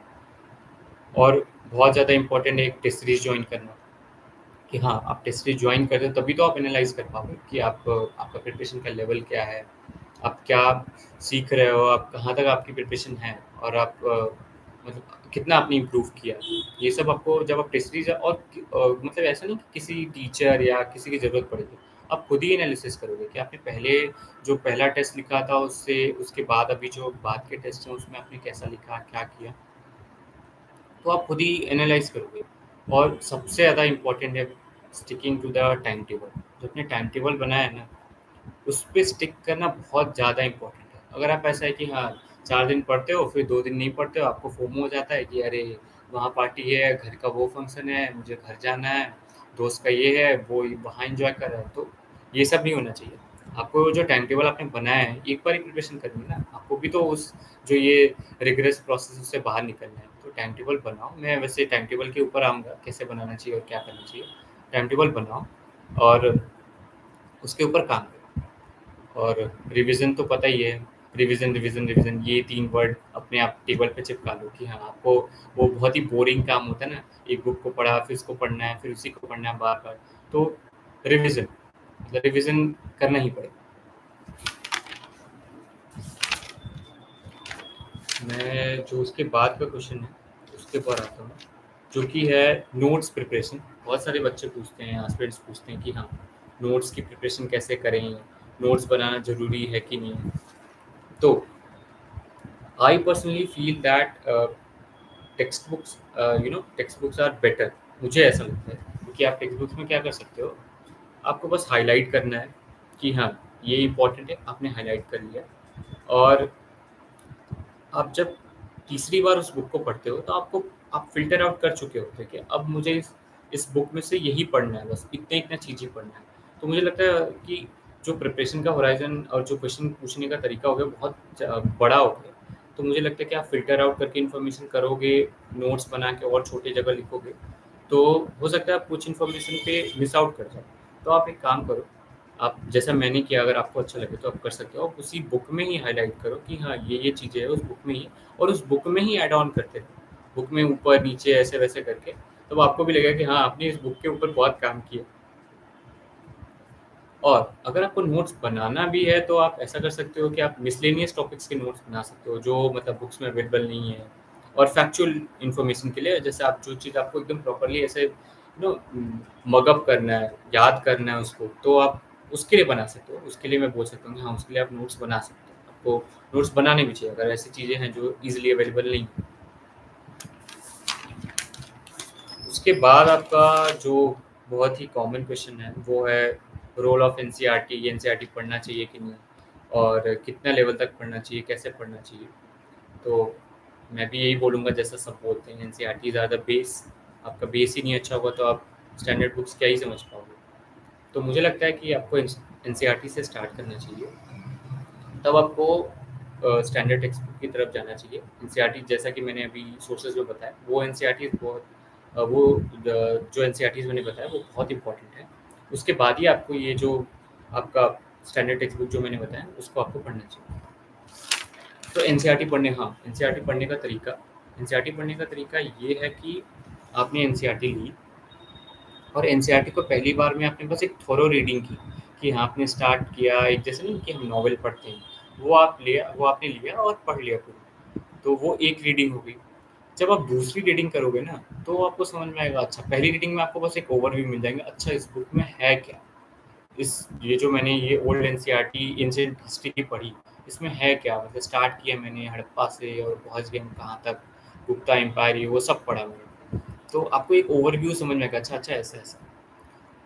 और बहुत ज़्यादा इम्पोर्टेंट है एक टेस्ट सीरीज ज्वाइन करना कि हाँ आप टेस्ट सीरीज ज्वाइन कर रहे हो तभी तो आप एनालाइज कर पाओगे कि आप आपका प्रिपरेशन का लेवल क्या है, आप क्या सीख रहे हो, आप कहाँ तक आपकी प्रिपरेशन है और आप मतलब कितना आपने इम्प्रूव किया। ये सब आपको जब आप टेस्ट सीरीज और मतलब ऐसा नहीं कि किसी टीचर या किसी की ज़रूरत पड़ेगी, आप खुद ही एनालिसिस करोगे कि आपने पहले जो पहला टेस्ट लिखा था उससे उसके बाद अभी जो बाद के टेस्ट हैं उसमें आपने कैसा लिखा, क्या किया, तो आप खुद ही एनालाइज करोगे। और सबसे ज़्यादा इम्पोर्टेंट है sticking to the time table. जो आपने टाइम टेबल बनाया है ना उस पे स्टिक करना बहुत ज़्यादा इम्पोर्टेंट है। अगर आप ऐसा है कि हाँ 4 दिन पढ़ते हो फिर 2 दिन नहीं पढ़ते हो, आपको फोमो हो जाता है कि अरे वहाँ पार्टी है, घर का वो फंक्शन है, मुझे घर जाना है, दोस्त का ये है, वो वहाँ एंजॉय कर रहा है, तो ये सब नहीं होना चाहिए। आपको जो टाइम टेबल आपने बनाया है एक बार ही प्रिपरेशन करनी है ना, आपको भी तो उस जो ये रिग्रेस प्रोसेस उससे बाहर निकलना है। तो टाइम टेबल बनाओ। मैं वैसे टाइम टेबल के ऊपर आऊँगा कैसे बनाना चाहिए और क्या करना चाहिए। टाइम टेबल बनाओ और उसके ऊपर काम करो। और रिवीजन तो पता ही है, रिवीजन रिवीजन रिवीजन ये 3 वर्ड अपने आप टेबल पे चिपका लो कि हाँ आपको वो बहुत ही बोरिंग काम होता है ना, एक बुक को पढ़ा फिर इसको पढ़ना है फिर उसी को पढ़ना है बार बार। तो रिवीजन मतलब रिवीजन करना ही पड़ेगा। मैं जो उसके बाद का क्वेश्चन है उसके ऊपर आता हूँ, जो कि है नोट्स प्रिपरेशन। बहुत सारे बच्चे पूछते हैं, एस्पिरेंट्स पूछते हैं कि हाँ नोट्स की प्रिपरेशन कैसे करें, नोट्स बनाना ज़रूरी है कि नहीं। तो I personally feel that text books are better. मुझे ऐसा लगता है क्योंकि आप टेक्स्ट बुक्स में क्या कर सकते हो, आपको बस हाईलाइट करना है कि हाँ ये इंपॉर्टेंट है, आपने हाईलाइट कर लिया। और आप जब तीसरी बार उस बुक को पढ़ते हो तो आपको आप फ़िल्टर आउट कर चुके होते हैं कि अब मुझे इस बुक में से यही पढ़ना है, बस इतना-इतना चीज़ ही पढ़ना है। तो मुझे लगता है कि जो प्रिपरेशन का होराइज़न और जो क्वेश्चन पूछने का तरीका हो गया बहुत बड़ा हो गया। तो मुझे लगता है कि आप फ़िल्टर आउट करके इन्फॉर्मेशन करोगे, नोट्स बना के और छोटे जगह लिखोगे, तो हो सकता है आप कुछ इन्फॉर्मेशन पे मिस आउट कर जाओ। तो आप एक काम करो, आप जैसा मैंने किया, अगर आपको अच्छा लगे तो आप कर सकते हो। आप उसी बुक में ही हाईलाइट करो कि हाँ ये चीज़ें हैं उस बुक में ही, और उस बुक में ही ऐड ऑन करते रहो। बुक में ऊपर नीचे ऐसे वैसे करके, तब आपको भी लगेगा कि हाँ आपने इस बुक के ऊपर बहुत काम किया। और अगर आपको नोट्स बनाना भी है तो आप ऐसा कर सकते हो कि आप मिसलेनियस टॉपिक्स के नोट्स बना सकते हो जो मतलब बुक्स में अवेलेबल नहीं है। और फैक्चुअल इन्फॉर्मेशन के लिए जैसे आप जो चीज़ आपको एकदम प्रॉपर्ली ऐसे नो मगअप करना है, याद करना है उसको, तो आप उसके लिए बना सकते हो। उसके लिए मैं बोल सकता हूँ कि हाँ, उसके लिए आप नोट्स बना सकते हो। आपको नोट्स बनाने भी चाहिए अगर ऐसी चीज़ें हैं जो ईज़िली अवेलेबल नहीं हैं। उसके बाद आपका जो बहुत ही कॉमन क्वेश्चन है वो है रोल ऑफ एनसीईआरटी। एनसीईआरटी पढ़ना चाहिए कि नहीं, और कितना लेवल तक पढ़ना चाहिए, कैसे पढ़ना चाहिए। तो मैं भी यही बोलूँगा जैसा सब बोलते हैं, एनसीईआरटी ज़्यादा बेस, आपका बेस ही नहीं अच्छा होगा तो आप स्टैंडर्ड बुक्स क्या ही समझ पाओगे। तो मुझे लगता है कि आपको एनसीईआरटी से स्टार्ट करना चाहिए। तब आपको स्टैंडर्ड टेक्स्ट बुक की तरफ जाना चाहिए। एनसीईआरटी जैसा कि मैंने अभी सोर्सेज में बताया, वो एनसीईआरटी बहुत जो एनसीईआरटीज़ मैंने बताया वो बहुत इंपॉर्टेंट है। उसके बाद ही आपको ये जो आपका स्टैंडर्ड टेक्स्ट बुक जो मैंने बताया उसको आपको पढ़ना चाहिए। तो एनसीईआरटी पढ़ने, हाँ, एनसीईआरटी पढ़ने का तरीका, एनसीईआरटी पढ़ने का तरीका ये है कि आपने एनसीईआरटी ली और एनसीईआरटी को पहली बार में आपने बस एक थोरो रीडिंग की, कि हाँ, आपने स्टार्ट किया एक, जैसे नहीं कि हम नॉवेल पढ़ते हैं, वो आपने लिया और पढ़ लिया पूरा। तो वो एक रीडिंग हो गई। जब आप दूसरी रीडिंग करोगे ना, तो आपको समझ में आएगा। अच्छा, पहली रीडिंग में आपको बस एक ओवरव्यू मिल जाएगा, अच्छा इस बुक में है क्या, इस ये जो मैंने ये ओल्ड एनसीईआरटी एंशिएंट हिस्ट्री पढ़ी, इसमें है क्या, मतलब स्टार्ट किया मैंने हड़प्पा से और पहुंच गए हम कहाँ तक, गुप्ता एम्पायर, ये वो सब पढ़ा मैंने। तो आपको एक ओवरव्यू समझ में आएगा, अच्छा अच्छा ऐसा ऐसा।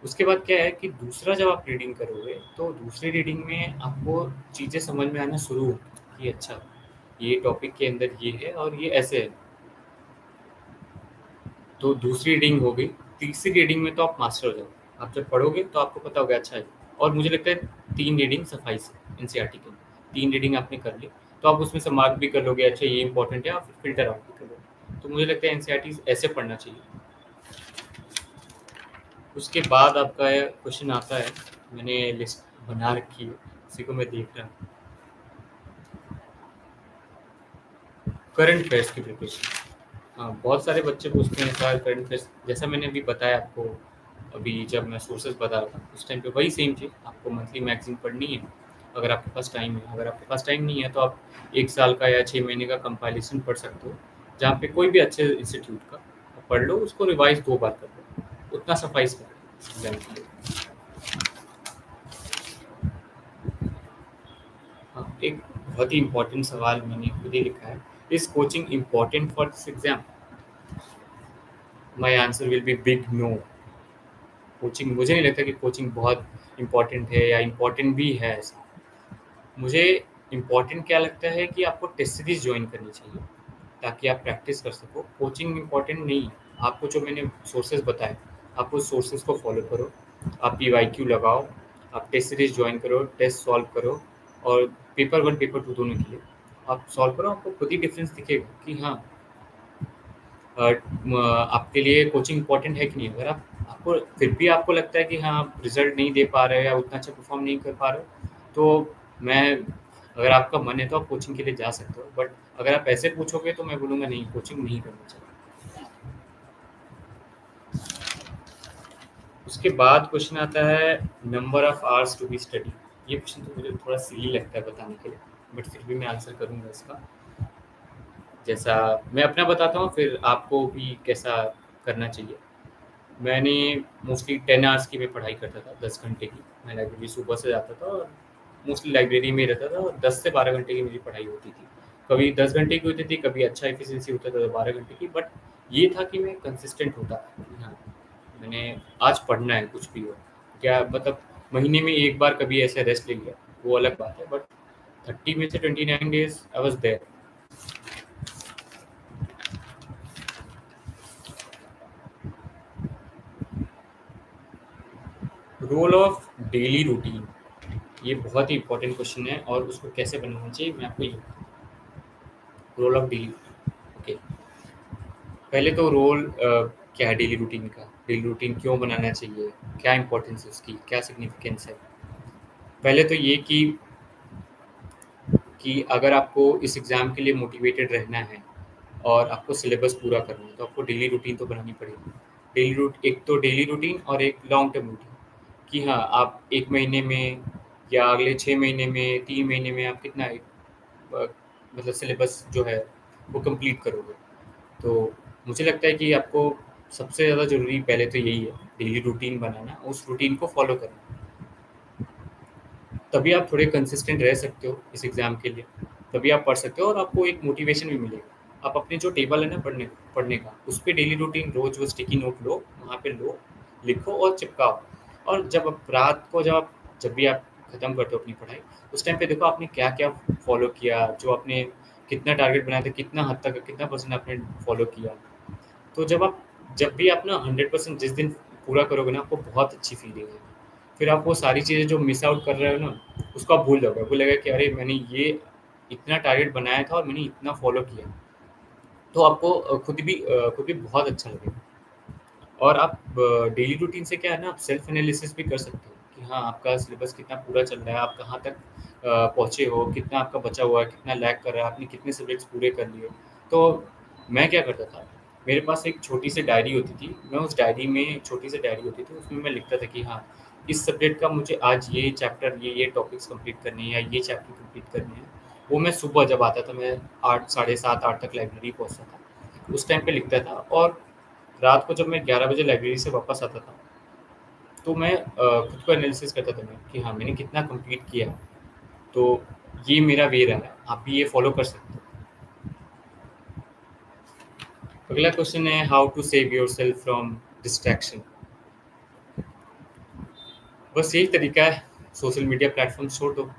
उसके बाद क्या है कि दूसरा जब आप रीडिंग करोगे तो दूसरी रीडिंग में आपको चीज़ें समझ में आना शुरू होगी कि अच्छा ये टॉपिक के अंदर ये है और ये ऐसे है। तो दूसरी रीडिंग हो गई। तीसरी रीडिंग में तो आप मास्टर हो जाओगे। आप जब पढ़ोगे तो आपको पता होगा अच्छा है। और मुझे लगता है 3 रीडिंग सफाइस है एनसीईआरटी के लिए। 3 रीडिंग आपने कर ली तो आप उसमें से मार्क भी कर लोगे, अच्छा ये इंपॉर्टेंट है, और फिर फ़िल्टर आउट भी कर लोगे। तो मुझे लगता है एनसीईआरटी ऐसे पढ़ना चाहिए। उसके बाद आपका क्वेश्चन आता है, मैंने लिस्ट बना रखी है, उसी को मैं देख रहा हूँ। करंट अफेयर्स की प्रिपरेशन। हाँ, बहुत सारे बच्चे पूछते हैं सर करंट अफेयर्स, जैसा मैंने अभी बताया आपको, अभी जब मैं सोर्सेज बता रहा था उस टाइम पे वही सेम चीज़, आपको मंथली मैगजीन पढ़नी है अगर आपके पास टाइम है। अगर आपके पास टाइम नहीं है तो आप 1 साल का या 6 महीने का कंपाइलेशन पढ़ सकते हो, जहाँ पे कोई भी अच्छे इंस्टीट्यूट का आप पढ़ लो, उसको रिवाइज 2 बार कर लो, उतना सफाइस कर एग्जाम के लिए। हाँ, एक बहुत ही इंपॉर्टेंट सवाल मैंने खुद ही लिखा है, is coaching important for this exam? My answer will be big no. Coaching, मुझे नहीं लगता कि कोचिंग बहुत इम्पोर्टेंट है या इम्पोर्टेंट भी है ऐसा। मुझे इम्पोर्टेंट क्या लगता है कि आपको टेस्ट सीरीज ज्वाइन करनी चाहिए ताकि आप प्रैक्टिस कर सको। कोचिंग इम्पोर्टेंट नहीं है। आपको जो मैंने सोर्सेज बताए, आप उस सोर्सेज को फॉलो करो, आप पीवाईक्यू लगाओ, आप टेस्ट सीरीज ज्वाइन करो, टेस्ट सॉल्व करो, और पेपर 1 पेपर 2 दोनों के लिए आप सॉल्व करो। आपको खुद ही डिफरेंस दिखेगा कि हाँ, आपके लिए कोचिंग इम्पोर्टेंट है कि नहीं। अगर आप, आपको फिर भी आपको लगता है कि हाँ आप रिजल्ट नहीं दे पा रहे हो या उतना अच्छा परफॉर्म नहीं कर पा रहे हो, तो मैं, अगर आपका मन है तो आप कोचिंग के लिए जा सकते हो। बट अगर आप ऐसे पूछोगे तो मैं बोलूँगा नहीं, कोचिंग नहीं करना चाहिए। उसके बाद क्वेश्चन आता है number of hours to be study. ये क्वेश्चन तो मुझे थोड़ा सिली लगता है बताने के लिए, बट फिर भी मैं आंसर करूँगा इसका। जैसा मैं अपना बताता हूँ, फिर आपको भी कैसा करना चाहिए। मैंने मोस्टली 10 आवर्स की मैं पढ़ाई करता था, 10 घंटे की। मैं लाइब्रेरी सुबह से जाता था और मोस्टली लाइब्रेरी में ही रहता था, और 10 से 12 घंटे की मेरी पढ़ाई होती थी। कभी 10 घंटे की होती थी, कभी अच्छा एफिशिएंसी होता था तो 12 घंटे की। बट ये था कि मैं कंसिस्टेंट होता था कि हाँ, मैंने आज पढ़ना है कुछ भी हो। क्या मतलब, महीने में एक बार कभी ऐसे रेस्ट ले लिया, वो अलग बात है, बट 30 में से 29 days I was there. Role of daily routine, ये बहुत ही इंपॉर्टेंट क्वेश्चन है, और उसको कैसे बनाना चाहिए मैं आपको ये, role of daily routine. Okay, पहले तो रोल क्या है डेली रूटीन का, डेली रूटीन क्यों बनाना चाहिए, क्या इंपॉर्टेंस है उसकी, क्या सिग्निफिकेंस है। पहले तो ये कि अगर आपको इस एग्ज़ाम के लिए मोटिवेटेड रहना है और आपको सिलेबस पूरा करना है तो आपको डेली रूटीन तो बनानी पड़ेगी। एक तो डेली रूटीन और एक लॉन्ग टर्म रूटीन, कि हाँ आप 1 महीने में या अगले 6 महीने में, 3 महीने में आप कितना मतलब सिलेबस जो है वो कंप्लीट करोगे। तो मुझे लगता है कि आपको सबसे ज़्यादा ज़रूरी पहले तो यही है, डेली रूटीन बनाना, उस रूटीन को फ़ॉलो करना। तभी आप थोड़े कंसिस्टेंट रह सकते हो इस एग्ज़ाम के लिए, तभी आप पढ़ सकते हो और आपको एक मोटिवेशन भी मिलेगा। आप अपने जो टेबल है ना पढ़ने पढ़ने का, उस पे डेली रूटीन रोज़ वो स्टिकी नोट लो, वहाँ पे लो, लिखो और चिपकाओ। और जब भी आप खत्म करते हो अपनी पढ़ाई, उस टाइम पे देखो आपने क्या-क्या फ़ॉलो किया, जो आपने कितना टारगेट बनाया था, कितना हद तक, कितना परसेंट आपने फ़ॉलो किया। तो जब भी आप ना 100% जिस दिन पूरा करोगे ना, आपको बहुत अच्छी फीलिंग आएगी। फिर आप वो सारी चीज़ें जो मिस आउट कर रहे हो ना, उसको आप भूल जाओगे। आपको लगेगा कि अरे मैंने ये इतना टारगेट बनाया था और मैंने इतना फ़ॉलो किया। तो आपको खुद भी बहुत अच्छा लगेगा। और आप डेली रूटीन से क्या है ना, आप सेल्फ एनालिसिस भी कर सकते हो कि हाँ, आपका सिलेबस कितना पूरा चल रहा है, आप कहाँ तक पहुँचे हो, कितना आपका बचा हुआ है, कितना लैग कर रहा है, आपने कितने सब्जेक्ट्स पूरे कर लिए। तो मैं क्या करता था, मेरे पास एक छोटी सी डायरी होती थी, मैं उस डायरी में छोटी सी डायरी होती थी, उसमें मैं लिखता था कि हाँ, इस सब्जेक्ट का मुझे आज ये चैप्टर, ये टॉपिक्स कंप्लीट करने हैं या ये चैप्टर कंप्लीट करने हैं। वो मैं सुबह जब आता था, मैं 8 साढ़े 7 8 तक लाइब्रेरी पहुँचता था। उस टाइम पे लिखता था और रात को जब मैं 11 बजे लाइब्रेरी से वापस आता था, तो मैं खुद को एनालिसिस करता था मैं कि हाँ, मैंने कितना कंप्लीट किया। तो ये मेरा वे रहा है, आप भी ये फॉलो कर सकते हो। अगला क्वेश्चन है, how to save yourself from distraction. बस यही तरीका है, सोशल मीडिया प्लेटफ़ॉर्म छोड़ दो।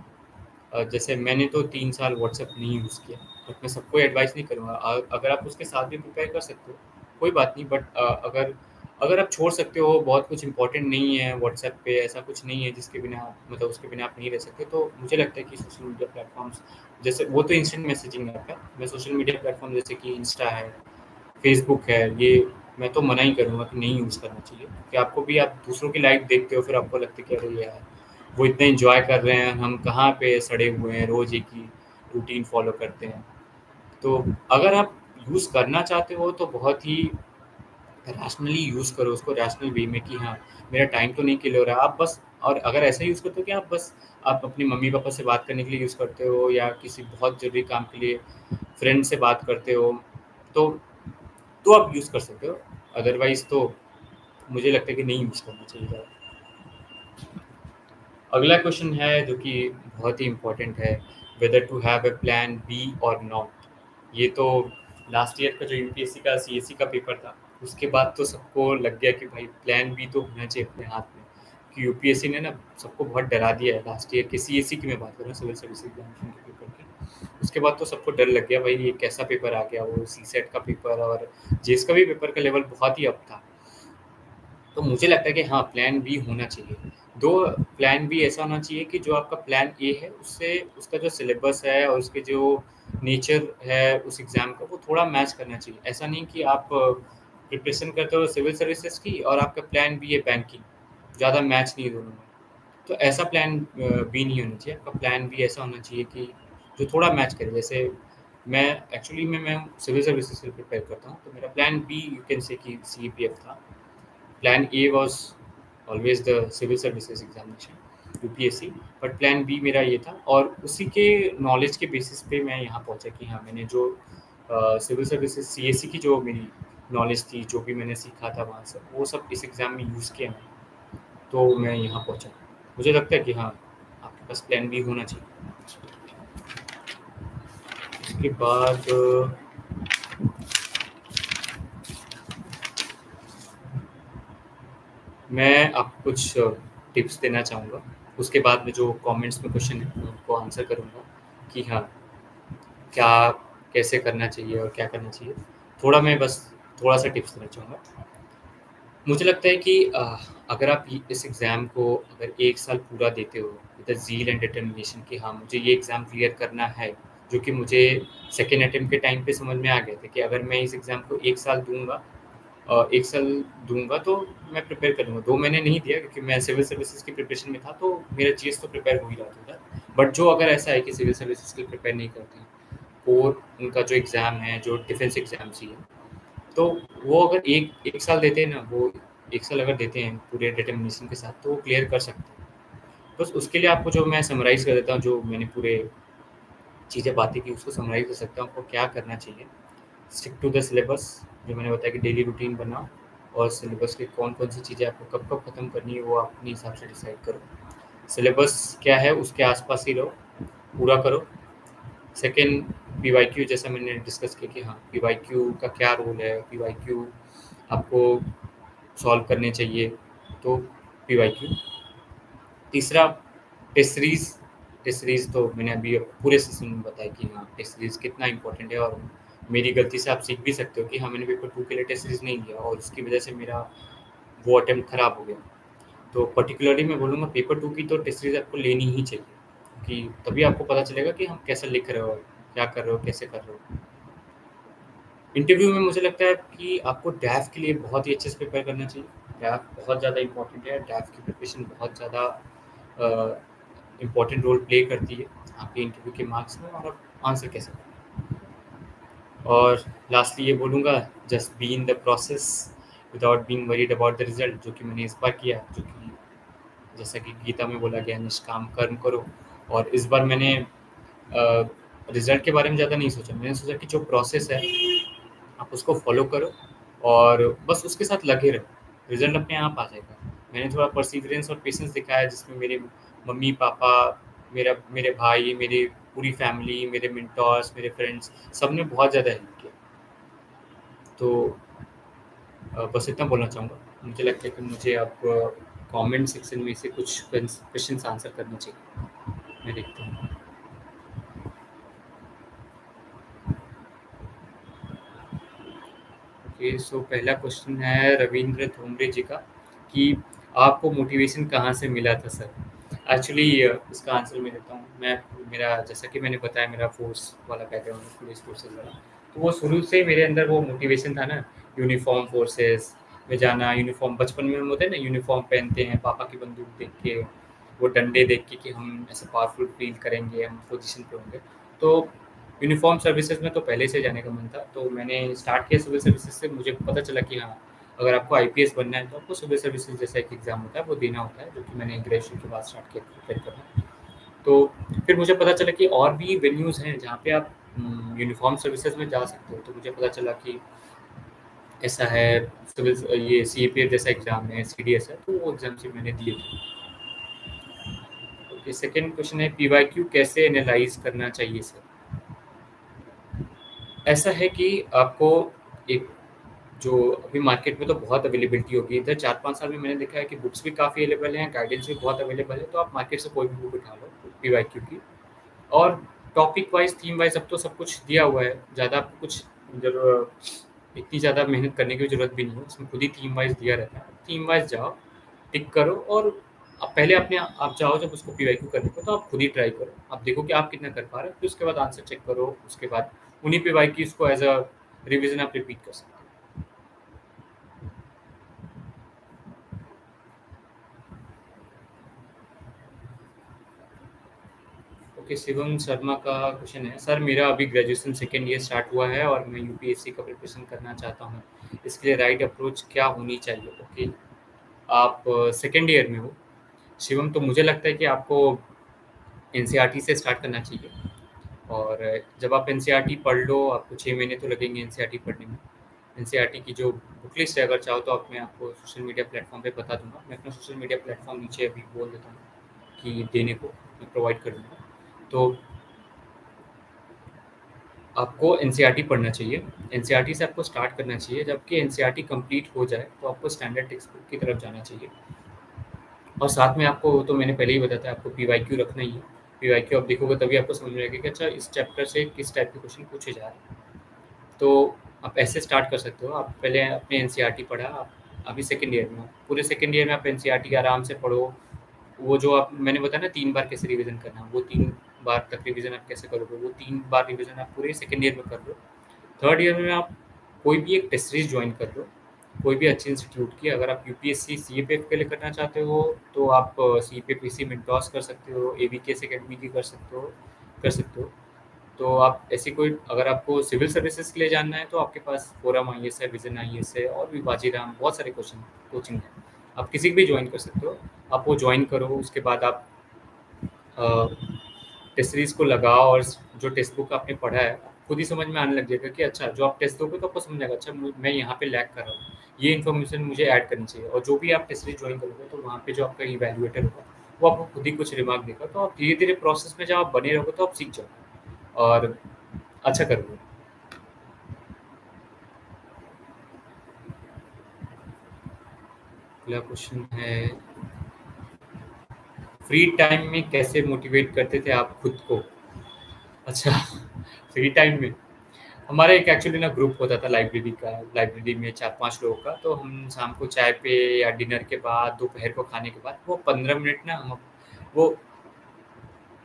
जैसे मैंने तो 3 साल व्हाट्सएप नहीं यूज़ किया, बट मैं सबको एडवाइस नहीं करूँगा। अगर आप उसके साथ भी प्रिपेयर कर सकते हो, कोई बात नहीं, बट अगर अगर आप छोड़ सकते हो, बहुत कुछ इम्पोर्टेंट नहीं है व्हाट्सएप पे, ऐसा कुछ नहीं है जिसके बिना आप मतलब उसके बिना आप नहीं रह सकते, तो मुझे लगता है कि सोशल मीडिया प्लेटफ़ॉर्म्स जैसे वो तो इंस्टेंट मैसेजिंग ऐप है। मैं सोशल मीडिया प्लेटफ़ॉर्म जैसे कि इंस्टा है, फेसबुक है, ये मैं तो मना ही करूँगा कि नहीं यूज़ करना चाहिए। कि आपको भी आप दूसरों की लाइफ़ देखते हो, फिर आपको लगता है कि अरे यार, वो इतना एन्जॉय कर रहे हैं, हम कहाँ पे सड़े हुए हैं, रोज़ एक ही रूटीन फ़ॉलो करते हैं। तो अगर आप यूज़ करना चाहते हो तो बहुत ही रैशनली यूज़ करो उसको, रैशनल वे में कि हाँ, मेरा टाइम तो नहीं किल हो रहा है। आप बस, और अगर ऐसा यूज़ करते हो कि आप अपने मम्मी-पापा से बात करने के लिए यूज़ करते हो या किसी बहुत ज़रूरी काम के लिए फ्रेंड से बात करते हो, तो आप यूज़ कर सकते हो। अदरवाइज़ तो मुझे लगता है कि नहीं यूज़ करना चाहिए ज़्यादा। अगला क्वेश्चन है जो कि बहुत ही इम्पोर्टेंट है, whether to have a plan B और नॉट। ये तो लास्ट ईयर का जो यूपीएससी का सीएससी का पेपर था, उसके बाद तो सबको लग गया कि भाई प्लान बी तो होना चाहिए अपने हाथ में। कि यूपीएससी ने ना सबको बहुत डरा दिया है लास्ट ईयर के सीएससी की, मैं बात कर रहा हूँ, सिविल सर्विस एग्जामिनेशन के पेपर की। उसके बाद तो सबको डर लग गया, भाई ये कैसा पेपर आ गया, वो सी सेट का पेपर और जेस का भी पेपर का लेवल बहुत ही अप था। तो मुझे लगता है कि हाँ, प्लान बी होना चाहिए। दो, प्लान बी ऐसा होना चाहिए कि जो आपका प्लान ए है, उससे उसका जो सिलेबस है और उसके जो नेचर है उस एग्ज़ाम का, वो थोड़ा मैच करना चाहिए। ऐसा नहीं कि आप प्रिपरेशन करते हो सिविल सर्विसेज़ की और आपका प्लान बी है बैंकिंग, ज़्यादा मैच नहीं है दोनों में। तो ऐसा प्लान बी नहीं होना चाहिए। आपका प्लान बी ऐसा होना चाहिए कि जो थोड़ा मैच करे। जैसे मैं एक्चुअली मैं सिविल सर्विसेज़ के लिए प्रिपेयर करता हूँ, तो मेरा प्लान बी यू कैन से कि सीपीएफ था। Plan A was always the civil services examination UPSC, but plan B मेरा ये था और उसी के नॉलेज के बेसिस पे मैं यहाँ पहुँचा कि हाँ, मैंने जो सिविल सर्विसेज सीएससी की जो मेरी नॉलेज थी, जो भी मैंने सीखा था वहाँ से, वो सब इस एग्ज़ाम में यूज़ किया मैंने, तो मैं यहाँ पहुँचा। मुझे लगता है कि हाँ, आपके पास प्लान बी होना चाहिए। उसके बाद मैं आपको कुछ टिप्स देना चाहूँगा। उसके बाद में जो कमेंट्स में क्वेश्चन है, मैं उनको आंसर करूँगा कि हाँ, क्या कैसे करना चाहिए और क्या करना चाहिए। थोड़ा मैं बस थोड़ा-सा टिप्स देना चाहूँगा। मुझे लगता है कि अगर आप इ इस एग्ज़ाम को अगर 1 साल पूरा देते हो with a zeal and determination कि हाँ, मुझे ये एग्ज़ाम क्लियर करना है, जो कि मुझे सेकंड अटेम्प्ट के टाइम पे समझ में आ गया था कि अगर मैं इस एग्ज़ाम को 1 साल दूँगा 1 साल दूँगा तो मैं प्रिपेयर कर लूँगा। 2 महीने नहीं दिया क्योंकि मैं सिविल सर्विसेज़ की प्रिपरेशन में था, तो मेरा जीएस तो प्रिपेयर हो ही रहा था उधर। बट जो अगर ऐसा है कि सिविल सर्विसेज़ के लिए प्रिपेयर नहीं करते हैं और उनका जो एग्ज़ाम है, जो डिफेंस एग्ज़ाम्स ही है, तो वो अगर 1 साल देते हैं ना, वो 1 साल अगर देते हैं पूरे डिटर्मिनेशन के साथ, तो वो क्लियर कर सकते हैं। बस उसके लिए आपको जो मैं समराइज़ कर देता हूँ, जो मैंने पूरे चीज़ें बातें की, उसको समराइज़ कर सकता हूँ, आपको क्या करना चाहिए। स्टिक टू द सिलेबस, जो मैंने बताया कि डेली रूटीन बनाओ। और सिलेबस की कौन-कौन सी चीज़ें आपको कब-कब ख़त्म करनी है, वो आप अपने हिसाब से डिसाइड करो। सिलेबस क्या है, उसके आस-पास ही रहो, पूरा करो। सेकंड, पीवाईक्यू जैसा मैंने डिस्कस किया कि हाँ, पीवाईक्यू का क्या रोल है, पीवाईक्यू आपको सॉल्व करने चाहिए, तो पीवाईक्यू। तीसरा, टेस्ट सीरीज़। टेस्ट सीरीज़ तो मैंने अभी पूरे सेशन में बताया कि हाँ, टेस्ट सीरीज़ कितना इम्पोर्टेंट है, और मेरी गलती से आप सीख भी सकते हो कि हाँ, मैंने पेपर 2 के लिए टेस्ट सीरीज़ नहीं दिया और उसकी वजह से मेरा वो अटेम्प्ट खराब हो गया। तो पर्टिकुलरली मैं बोलूँगा पेपर 2 की तो टेस्ट सीरीज़ आपको लेनी ही चाहिए, कि तभी आपको पता चलेगा कि हम कैसा लिख रहे हो, क्या कर रहे हो, कैसे कर रहे हो। इंटरव्यू में मुझे लगता है कि आपको डैफ के लिए बहुत ही अच्छे से प्रिपेयर करना चाहिए। डैफ बहुत ज़्यादा इम्पोर्टेंट है, डैफ की प्रिपरेशन बहुत ज़्यादा इम्पोर्टेंट रोल प्ले करती है आपके इंटरव्यू के मार्क्स में, और आप आंसर कैसे करें। और लास्टली ये बोलूँगा, just be in the process without being worried about the result, जो कि मैंने इस बार किया, जो कि जैसा कि गीता में बोला गया, निष्काम कर्म करो। और इस बार मैंने रिजल्ट के बारे में ज़्यादा नहीं सोचा, मैंने सोचा कि जो प्रोसेस है आप उसको फॉलो करो और बस उसके साथ लगे रहो, रिजल्ट अपने आप आ जाएगा। मैंने थोड़ा परसिवरेंस और पेशेंस दिखाया, जिसमें मेरे मम्मी पापा, मेरे भाई, मेरी पूरी फैमिली, मेरे मेंटोर्स, मेरे फ्रेंड्स, सब ने बहुत ज़्यादा हेल्प किया। तो बस इतना बोलना चाहूँगा। मुझे लगता है कि मुझे अब कमेंट सेक्शन में से कुछ क्वेश्चंस आंसर करने चाहिए। मैं देखता हूँ। ओके, सो पहला क्वेश्चन है रविंद्र धोमरे जी का, कि आपको मोटिवेशन कहाँ से मिला था सर? एक्चुअली इसका आंसर मैं देता हूँ। मेरा जैसा कि मैंने बताया, मेरा फोर्स वाला बैकग्राउंड है, पुलिस फोर्सेज वाला। तो वो शुरू से मेरे अंदर वो मोटिवेशन था ना, यूनिफॉर्म फोर्सेस में जाना। यूनिफॉर्म बचपन में हम होते हैं ना, यूनिफॉर्म पहनते हैं, पापा की बंदूक देख के, वो डंडे देख के कि हम ऐसे पावरफुल फील करेंगे, हम पोजीशन पे होंगे। तो यूनिफॉर्म सर्विसेज में तो पहले से जाने का मन था, तो मैंने स्टार्ट किया सिविल सर्विसेज से। मुझे पता चला कि हाँ, अगर आपको आईपीएस बनना है तो आपको सिविल सर्विसेज जैसा एक एग्ज़ाम होता है, वो देना होता है, जो कि मैंने ग्रेजुएशन के बाद स्टार्ट किया प्रिपेयर करना। तो फिर मुझे पता चला कि और भी वेन्यूज़ हैं जहाँ पे आप यूनिफॉर्म सर्विसेज में जा सकते हो। तो मुझे पता चला कि ऐसा है, सिविल ये सीएपीएफ जैसा एग्ज़ाम है, सीडीएस है, तो वो एग्ज़ाम से मैंने दिए थे। ओके, सेकंड क्वेश्चन है, पीवाईक्यू कैसे एनालाइज़ करना चाहिए सर? ऐसा है कि आपको एक, जो अभी मार्केट में तो बहुत अवेलेबिलिटी होगी, इधर 4-5 साल में मैंने देखा है कि बुक्स भी काफ़ी अवेलेबल हैं, गाइडेंस भी बहुत अवेलेबल है, तो आप मार्केट से कोई भी बुक उठा लो पीवाईक्यू की। और टॉपिक वाइज़, थीम वाइज़ अब तो सब कुछ दिया हुआ है, ज़्यादा आपको कुछ जब इतनी ज़्यादा मेहनत करने की ज़रूरत भी नहीं है, उसमें खुद ही थीम वाइज़ दिया रहता है। थीम वाइज़ जाओ, टिक करो, और आप पहले अपने आप जाओ जब उसको पीवाईक्यू करने को, तो आप खुद ही ट्राई करो। आप देखो कि आप कितना कर पा रहे हो, फिर उसके बाद आंसर चेक करो, उसके बाद उन्हीं पीवाईक्यूज़ को एज़ अ रिवीजन आप रिपीट कर सकते हो। ओके, शिवम शर्मा का क्वेश्चन है, सर मेरा अभी ग्रेजुएशन सेकेंड ईयर स्टार्ट हुआ है और मैं यूपीएससी का प्रिपरेशन करना चाहता हूँ। इसके लिए राइट अप्रोच क्या होनी चाहिए? ओके, आप सेकेंड ईयर में हो शिवम, तो मुझे लगता है कि आपको एनसीईआरटी से स्टार्ट करना चाहिए। और जब आप एनसीईआरटी पढ़ लो, आपको 6 महीने तो लगेंगे एनसीईआरटी पढ़ने में। एनसीईआरटी की जो बुक लिस्ट है, अगर चाहो तो आप, मैं आपको सोशल मीडिया प्लेटफॉर्म पे बता दूंगा। मैं अपना सोशल मीडिया प्लेटफॉर्म नीचे अभी बोल देता हूँ कि देने को मैं प्रोवाइड कर दूँगा। तो आपको एनसीईआरटी पढ़ना चाहिए, एनसीईआरटी से आपको स्टार्ट करना चाहिए। जबकि एनसीईआरटी कंप्लीट हो जाए तो आपको स्टैंडर्ड टेक्स्ट बुक की तरफ जाना चाहिए। और साथ में आपको, तो मैंने पहले ही बताया था, आपको पीवाईक्यू रखना ही है। पीवाईक्यू आप देखोगे तभी आपको समझ में आएगा कि अच्छा, इस चैप्टर से किस टाइप के क्वेश्चन पूछे जा रहे हैं। तो आप ऐसे स्टार्ट कर सकते हो। आप पहले अपने एनसीईआरटी पढ़ा, आप अभी सेकंड ईयर में हो, पूरे सेकंड ईयर में आप एनसीईआरटी आराम से पढ़ो। वो जो आप, मैंने बताया ना 3 बार कैसे रिवीजन करना, वो 3 बार तक रिवीजन आप कैसे करोगे, वो 3 बार रिवीजन आप पूरे सेकंड ईयर में कर लो। थर्ड ईयर में आप कोई भी एक टेस्ट सीरीज ज्वाइन कर लो, कोई भी अच्छे इंस्टीट्यूट की। अगर आप यूपीएससी सीएपीएफ के लिए करना चाहते हो तो आप सीपीएफ पीसी मेंटोस कर सकते हो, एवीकेएस एकेडमी की कर सकते हो। तो आप ऐसी कोई, अगर आपको सिविल सर्विसेज के लिए जानना है तो आपके पास फोरम आईएएस है, विजन आईएएस है, और भी बाजीराम, बहुत सारे कोचिंग है। आप किसी भी ज्वाइन कर सकते हो। आप वो ज्वाइन करो, उसके बाद आप टेस्ट सीरीज को लगाओ, और जो टेक्स्ट बुक आपने पढ़ा है खुद ही समझ में आने लग जाएगा कि अच्छा जो आप टेस्ट दोगे तो आपको समझ आएगा अच्छा मैं यहाँ पे लैग कर रहा हूँ, ये इन्फॉर्मेशन मुझे ऐड करनी चाहिए। और जो भी आप टेस्ट सीरीज ज्वाइन करोगे तो वहाँ पे जो आपका इवैल्यूएटर होगा वो आपको खुद ही कुछ रिमार्क देगा, तो आप धीरे-धीरे प्रोसेस में जब आप बने रहोगे तो आप सीख जाओगे और अच्छा करोगे। अगला क्वेश्चन है, फ्री टाइम में कैसे मोटिवेट करते थे आप खुद को? अच्छा, फ्री टाइम में हमारा एक एक्चुअली ना ग्रुप होता था लाइब्रेरी का, लाइब्रेरी में 4-5 लोगों का, तो हम शाम को चाय पे या डिनर के बाद, दोपहर को खाने के बाद वो 15 मिनट ना हम वो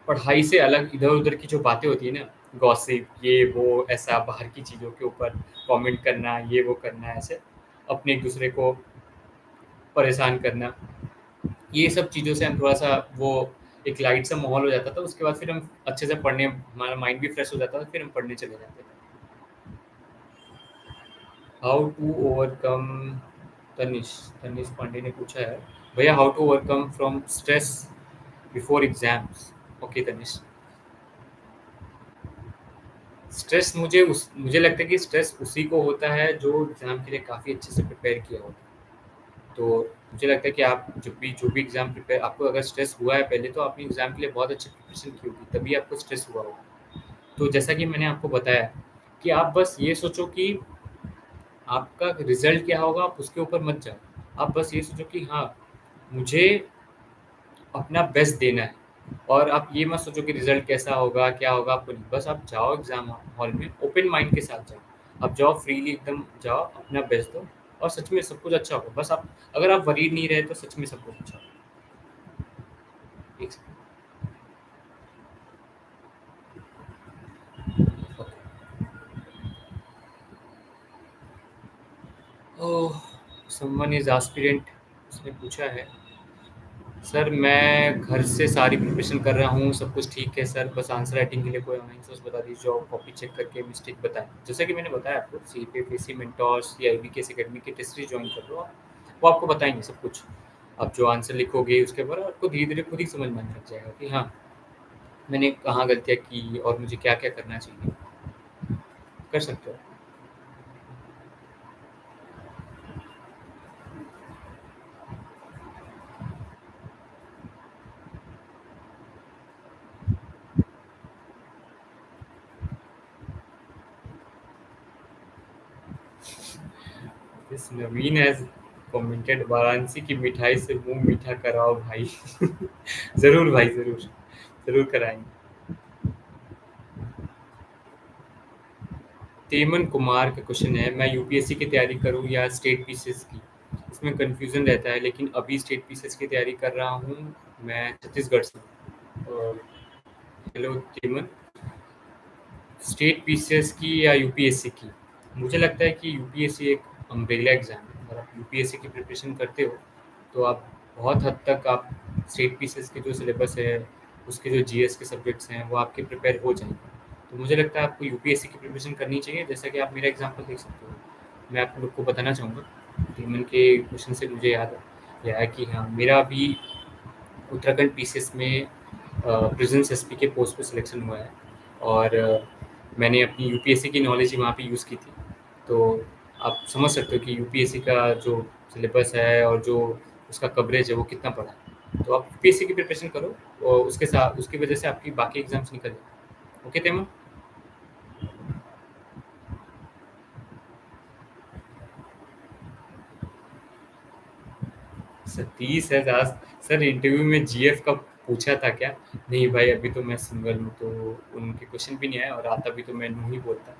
पढ़ाई से अलग इधर-उधर की जो बातें होती है ना, गॉसिप ये वो ऐसा बाहर की चीज़ों के ऊपर कमेंट करना, ये वो करना ऐसे, अपने एक-दूसरे को परेशान करना, ये सब चीज़ों से हम थोड़ा-सा वो एक लाइट सा माहौल हो जाता था, उसके बाद फिर हम अच्छे से पढ़ने हमारा माइंड भी फ्रेश हो जाता था, फिर हम पढ़ने चले जाते थे। How to overcome Tanish Tanish Pandey ने पूछा है, भैया how to overcome from stress before exams? Okay Tanish, stress मुझे लगता है कि स्ट्रेस उसी को होता है जो एग्जाम के लिए काफ़ी अच्छे से प्रिपेयर किया होता है। तो मुझे लगता है कि आप जब भी जो भी एग्जाम प्रिपेयर आपको अगर स्ट्रेस हुआ है पहले, तो आपने एग्जाम के लिए बहुत अच्छी प्रिपरेशन की होगी, तभी आपको स्ट्रेस हुआ होगा। तो जैसा कि मैंने आपको बताया कि आप बस ये सोचो कि आपका रिजल्ट क्या होगा, आप उसके ऊपर मत जाओ। आप बस ये सोचो कि हाँ, मुझे अपना बेस्ट देना है, और आप ये मत सोचो कि रिजल्ट कैसा होगा, क्या होगा, आपको नहीं। बस आप जाओ एग्ज़ाम हॉल में ओपन माइंड के साथ जाओ। आप जाओ फ्रीली एकदम जाओ, अपना बेस्ट दो और सच में सब कुछ अच्छा होगा। बस आप अगर आप वरीड नहीं रहे तो सच में सब कुछ अच्छा होगा। एक second. Okay. Oh! Someone is aspirant, उसने पूछा है, सर मैं घर से सारी प्रिपरेशन कर रहा हूँ, सब कुछ ठीक है सर, बस आंसर राइटिंग के लिए कोई ऑनलाइन सोर्स बता दीजिए और कॉपी चेक करके मिस्टेक बताएँ। जैसा कि मैंने बताया आपको, सीपीएफएसी मेंटोर्स या आईबीकेएस एकेडमी के टेस्ट सीरीज जॉइन कर लो आप, वो आपको बताएँगे सब कुछ। आप जो आंसर लिखोगे उसके बाद आपको धीरे-धीरे खुद ही समझ में आने लग जाएगा कि हाँ, मैंने कहाँ गलतियाँ की और मुझे क्या-क्या करना चाहिए। कर सकते हो। This Naveen has commented, Varanasi की मिठाई से मुँह मीठा कराओ भाई। ज़रूर भाई, ज़रूर। ज़रूर कराएँगे। तेमन कुमार का क्वेश्चन है, मैं यूपीएससी की तैयारी करूँ या स्टेट पीसीएस की? इसमें कन्फ्यूज़न रहता है, लेकिन अभी स्टेट पीसीएस की तैयारी कर रहा हूँ, मैं छत्तीसगढ़ से। हेलो तेमन, स्टेट पीसीएस की या यूपीएससी की? मुझे लगता है कि यूपीएससी एक अम्ब्रेला एग्ज़ाम है। अगर आप यूपीएससी की प्रिपरेशन करते हो, तो आप बहुत हद तक आप स्टेट पीसीएस के जो सिलेबस है, उसके जो जीएस के सब्जेक्ट्स हैं, वो आपके प्रिपेयर हो जाएँगे। तो मुझे लगता है आपको यूपीएससी की प्रिपरेशन करनी चाहिए, जैसा कि आप मेरा एग्ज़ाम्पल देख सकते हो। मैं आप लोग को बताना चाहूँगा, टीमन के क्वेश्चन से मुझे याद आया कि हाँ, मेरा अभी उत्तराखंड पीसीएस में प्रेज़ेंस एसपी के पोस्ट पे सिलेक्शन हुआ है, और मैंने अपनी यूपीएससी की नॉलेज ही वहाँ पे यूज़ की थी। तो आप समझ सकते हो कि यूपीएससी का जो सिलेबस है और जो उसका कवरेज है वो कितना बड़ा है। तो आप यूपीएससी की प्रिपरेशन करो और उसके साथ उसकी वजह से आपकी बाकी एग्ज़ाम्स निकल जाएँ। ओके तैमूर? सतीश है दास, सर इंटरव्यू में जीएफ का पूछा था क्या? नहीं भाई, अभी तो मैं सिंगल हूँ, तो उनके क्वेश्चन भी नहीं आए और आता भी तो मैं नो ही बोलता।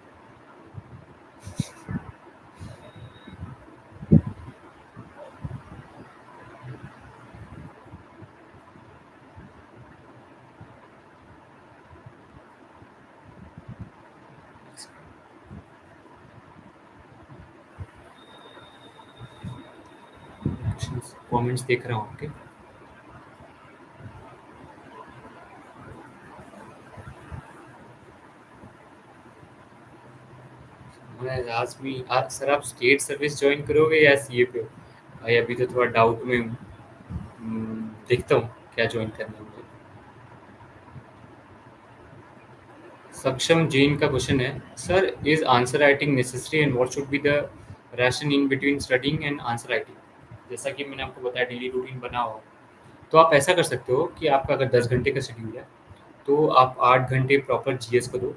कमेंट्स देख रहा हूँ आपके। मैं आज भी आज सर आप स्टेट सर्विस ज्वाइन करोगे या सीए पे हो? भाई अभी तो थोड़ा डाउट में हूँ। देखता हूँ क्या ज्वाइन करना है मुझे। सक्षम जैन का क्वेश्चन है, sir is answer writing necessary and what should be the ration in between studying and answer writing? जैसा कि मैंने आपको बताया डेली रूटीन बना हो, तो आप ऐसा कर सकते हो कि आपका अगर 10 घंटे का शेड्यूल है तो आप 8 घंटे प्रॉपर जीएस को दो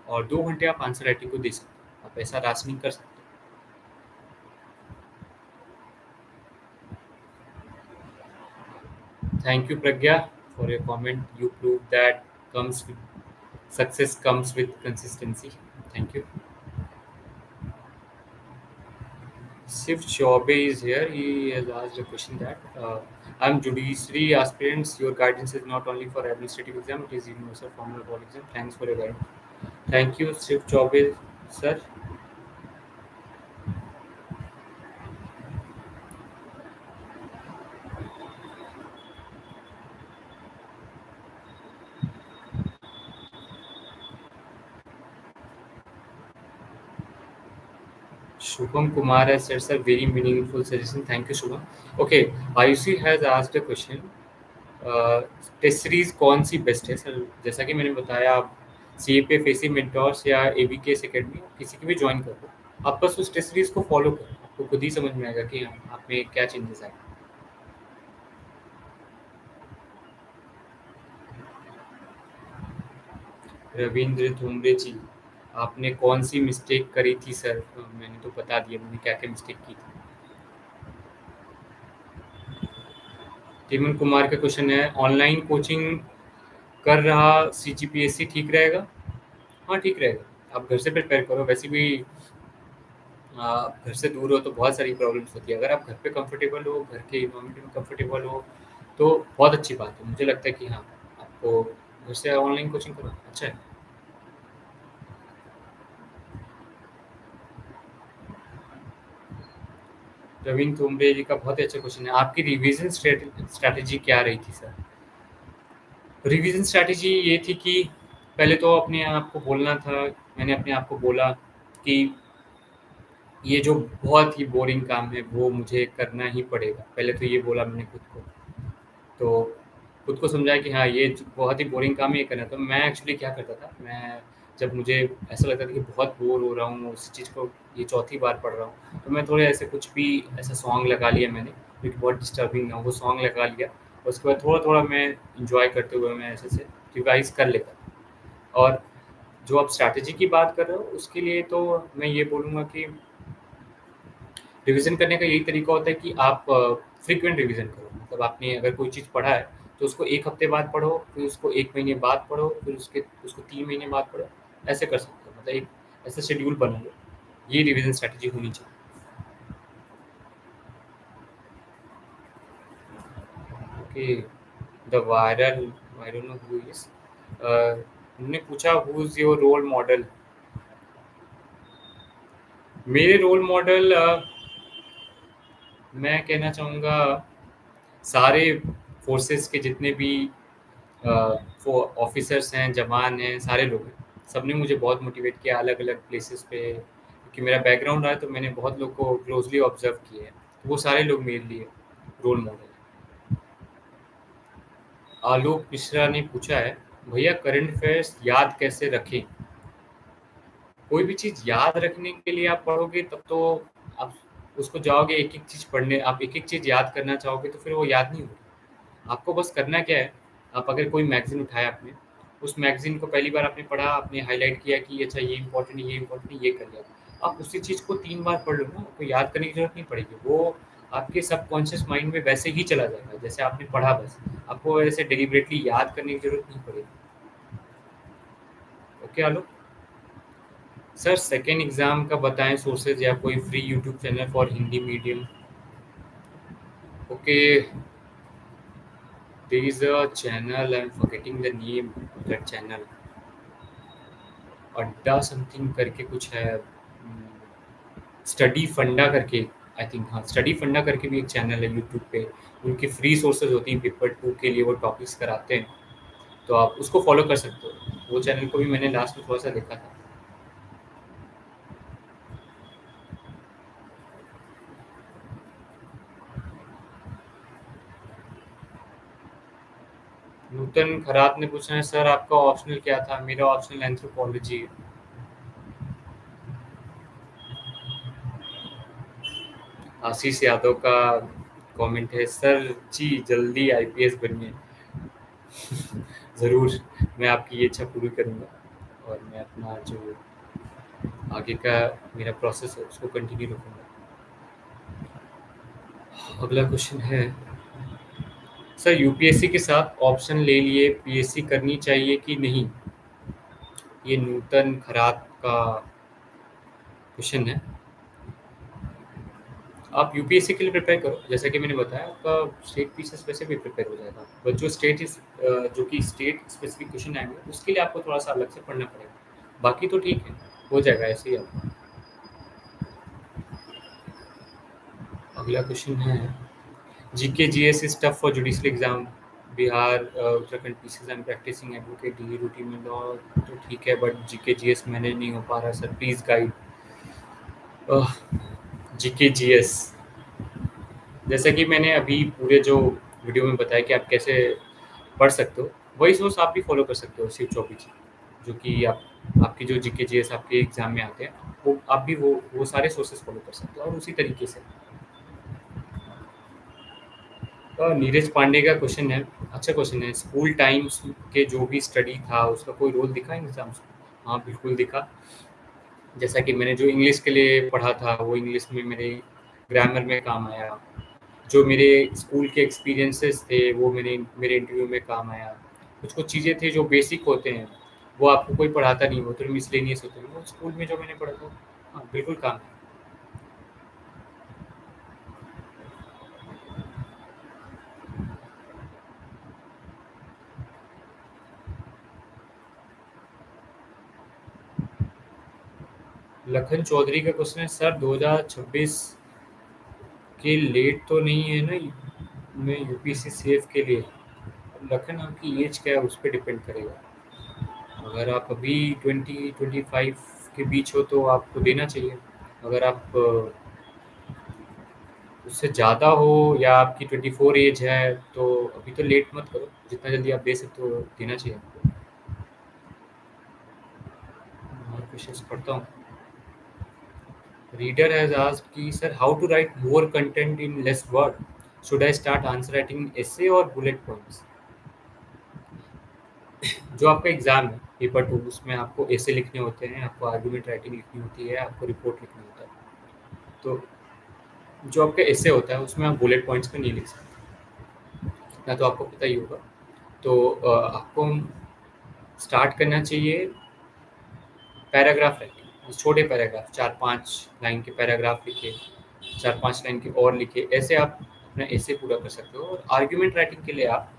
और 2 घंटे आप आंसर राइटिंग को दे सकते हो। आप ऐसा राशनिंग कर सकते हो। Thank you Pragya for your comment, you prove that comes with success comes with consistency. Thank you. Shiv Chaube is here. He has asked a question that I'm judiciary aspirants. Your guidance is not only for administrative exam, it is universal formal board exam. Thanks for your guidance. Thank you, Shiv Chaube, sir. Shubham Kumar has said, sir, very meaningful suggestion. Thank you, Shubham. Okay, Ayushi has asked a question. Test series कौन सी best है sir? जैसा कि मैंने बताया, आप सी ए पे facie mentors या ए बी के अकेडमी किसी की भी ज्वाइन कर लो, आप बस उस टेस्ट सीरीज को फॉलो करो, आपको खुद ही समझ में आएगा कि हाँ, आप में क्या चेंजेस आए। रविंद्र धूमरे जी, आपने कौन सी मिस्टेक करी थी सर? मैंने तो बता दिया मैंने क्या क्या मिस्टेक की थी। टिमन कुमार का क्वेश्चन है, ऑनलाइन कोचिंग कर रहा सीजीपीएससी ठीक रहेगा? हाँ ठीक रहेगा, आप घर से प्रिपेयर करो। वैसे भी घर से दूर हो तो बहुत सारी प्रॉब्लम्स होती है। अगर आप घर पे कंफर्टेबल हो, घर के इन्वायरमेंट में कंफर्टेबल हो, तो बहुत अच्छी बात है। मुझे लगता है कि हाँ, आपको घर से ऑनलाइन कोचिंग करो अच्छा है। रविंद्र थोमरे जी का बहुत ही अच्छा क्वेश्चन है, आपकी रिवीजन स्ट्रैटेजी क्या रही थी सर? रिवीजन स्ट्रैटेजी ये थी कि पहले तो अपने आप को बोलना था, मैंने अपने आप को बोला कि ये जो बहुत ही बोरिंग काम है वो मुझे करना ही पड़ेगा। पहले तो ये बोला मैंने खुद को। तो खुद को समझाया कि हाँ, ये बहुत ही बोरिंग काम है, ये करना। तो मैं एक्चुअली क्या करता था, मैं जब मुझे ऐसा लगता था कि बहुत बोर हो रहा हूँ उस चीज़ को, ये चौथी बार पढ़ रहा हूँ, तो मैं थोड़े ऐसे कुछ भी ऐसा सॉन्ग लगा लिया मैंने, जो कि बहुत डिस्टर्बिंग ना हो, वो सॉन्ग लगा लिया और उसके बाद थोड़ा-थोड़ा मैं एन्जॉय करते हुए मैं ऐसे-ऐसे रिवाइज़ कर लेता था। और जो आप स्ट्रैटेजी की बात कर रहे हो, उसके लिए तो मैं ये बोलूँगा कि रिवीजन करने का यही तरीका होता है कि आप फ्रीक्वेंट रिवीजन करो। मतलब आपने अगर कोई चीज़ पढ़ा है तो उसको 1 हफ्ते बाद पढ़ो, फिर उसको 1 महीने बाद पढ़ो, फिर उसको 3 महीने बाद पढ़ो। ऐसे कर सकते हो, मतलब एक ऐसा शेड्यूल बना लो। ये रिवीजन स्ट्रैटेजी होनी चाहिए। Okay, the viral, I don't know who he is. उन्होंने पूछा who is your role model? मेरे रोल मॉडल मैं कहना चाहूँगा सारे फोर्सेस के जितने भी वो ऑफिसर्स हैं, जवान हैं, सारे लोग हैं। सबने मुझे बहुत मोटिवेट किया अलग-अलग प्लेसेस पे, क्योंकि मेरा बैकग्राउंड रहा है तो मैंने बहुत लोग को क्लोज़ली ऑब्ज़र्व किए हैं। तो वो सारे लोग मेरे लिए रोल मॉडल हैं। आलोक मिश्रा ने पूछा है, भैया करंट अफेयर्स याद कैसे रखें? कोई भी चीज़ याद रखने के लिए आप पढ़ोगे तब तो आप उसको जाओगे एक-एक चीज़ पढ़ने, आप एक-एक चीज़ याद करना चाहोगे तो फिर वो याद नहीं होगी। आपको बस करना क्या है, आप अगर कोई मैगज़ीन उठाया आपने, उस मैगज़ीन को पहली बार आपने पढ़ा, आपने हाइलाइट किया कि अच्छा ये इम्पोर्टेंट है, ये इम्पोर्टेंट है, ये कर लिया। आप उसी चीज़ को 3 बार पढ़ लो ना, आपको याद करने की ज़रूरत नहीं पड़ेगी। वो आपके सबकॉन्शियस माइंड में वैसे ही चला जाएगा, जैसे आपने पढ़ा बस। आपको ऐसे डेलिबरेटली याद करने की ज़रूरत नहीं पड़ेगी। ओके आलोक? सर सेकंड एग्ज़ाम का बताएँ सोर्सेज़ या कोई free YouTube channel for Hindi medium? Okay, there is a channel, I'm forgetting the name of that channel. अड्डा समथिंग करके कुछ है, स्टडी फंडा करके, आई थिंक हाँ, स्टडी फंडा करके भी एक चैनल है यूट्यूब पे। उनकी फ्री सोर्सेज होती हैं पेपर 2 के लिए, वो टॉपिक्स कराते हैं, तो आप उसको फॉलो कर सकते हो। वो चैनल को भी मैंने लास्ट में थोड़ा सा देखा था। नूतन खरात ने पूछा है सर आपका ऑप्शनल क्या था? मेरा ऑप्शनल एंथ्रोपोलॉजी है। आशीष यादव का कमेंट है सर जी जल्दी आईपीएस बनिए। ज़रूर, मैं आपकी ये इच्छा पूरी करूँगा और मैं अपना जो आगे का मेरा प्रोसेस है उसको कंटिन्यू रखूँगा। अगला क्वेश्चन है सर यूपीएससी के साथ ऑप्शन ले लिए पीएससी करनी चाहिए कि नहीं? ये नूतन खरात का क्वेश्चन है। आप यूपीएससी के लिए प्रिपेयर करो, जैसा कि मैंने बताया आपका स्टेट पीसीएस वैसे भी प्रिपेयर हो जाएगा, बट जो जो कि स्टेट स्पेसिफिक क्वेश्चन आएंगे उसके लिए आपको थोड़ा सा अलग से पढ़ना पड़ेगा। बाकी तो ठीक है, हो जाएगा ऐसे ही आपका। अगला क्वेश्चन है GK GS is tough for judicial exam Bihar Uttarakhand PCS and practising advocate daily routine में लॉ। तो ठीक है, बट जीके जीएस मैनेज नहीं हो पा रहा sir, please guide. GK GS जैसा कि मैंने अभी पूरे जो वीडियो में बताया कि आप कैसे पढ़ सकते हो, वही सोर्स आप भी फॉलो कर सकते हो शिव चौबी जी, जो कि आपकी जो जीके जीएस आपके एग्जाम में आते हैं वो आप भी वो सारे सोर्सेज फॉलो कर सकते हो और उसी तरीके से। नीरज पांडे का क्वेश्चन है, अच्छा क्वेश्चन है, स्कूल टाइम्स के जो भी स्टडी था उसका कोई रोल दिखा एग्जाम्स में? हाँ बिल्कुल दिखा। जैसा कि मैंने जो इंग्लिश के लिए पढ़ा था वो इंग्लिश में मेरे ग्रामर में काम आया, जो मेरे स्कूल के एक्सपीरियंसेस थे वो मेरे मेरे इंटरव्यू में काम आया। कुछ कुछ चीज़ें थी जो बेसिक होते हैं वो आपको कोई पढ़ाता नहीं, वो तो मिसलेनियस होते हैं, वो स्कूल में जो मैंने पढ़ा था हाँ बिल्कुल काम है। लखन चौधरी का क्वेश्चन है सर 2026 के लेट तो नहीं है ना मैं यूपीसी सेफ के लिए? लखन आपकी एज क्या है उस पर डिपेंड करेगा। अगर आप अभी 20-25 के बीच हो तो आपको देना चाहिए। अगर आप उससे ज़्यादा हो या आपकी 24 एज है तो अभी तो लेट मत करो, जितना जल्दी आप दे सकते हो देना चाहिए आपको। और क्वेश्चंस पढ़ता हूँ। रीडर हैज आस्क्ड कि sir how to write more content in less word, should I start answer writing essay और बुलेट पॉइंट्स? जो आपका एग्जाम है पेपर 2 उसमें आपको एसे लिखने होते हैं, आपको आर्गुमेंट राइटिंग लिखनी होती है, आपको रिपोर्ट लिखना होता है। तो जो आपका एसे होता है उसमें आप बुलेट पॉइंट्स पे नहीं लिख सकते, इतना तो आपको पता ही होगा। तो आपको स्टार्ट करना चाहिए पैराग्राफ राइटिंग, छोटे पैराग्राफ 4-5 लाइन के पैराग्राफ लिखे, 4-5 लाइन के और लिखे, ऐसे आप अपना एसे पूरा कर सकते हो। और आर्ग्यूमेंट राइटिंग के लिए आप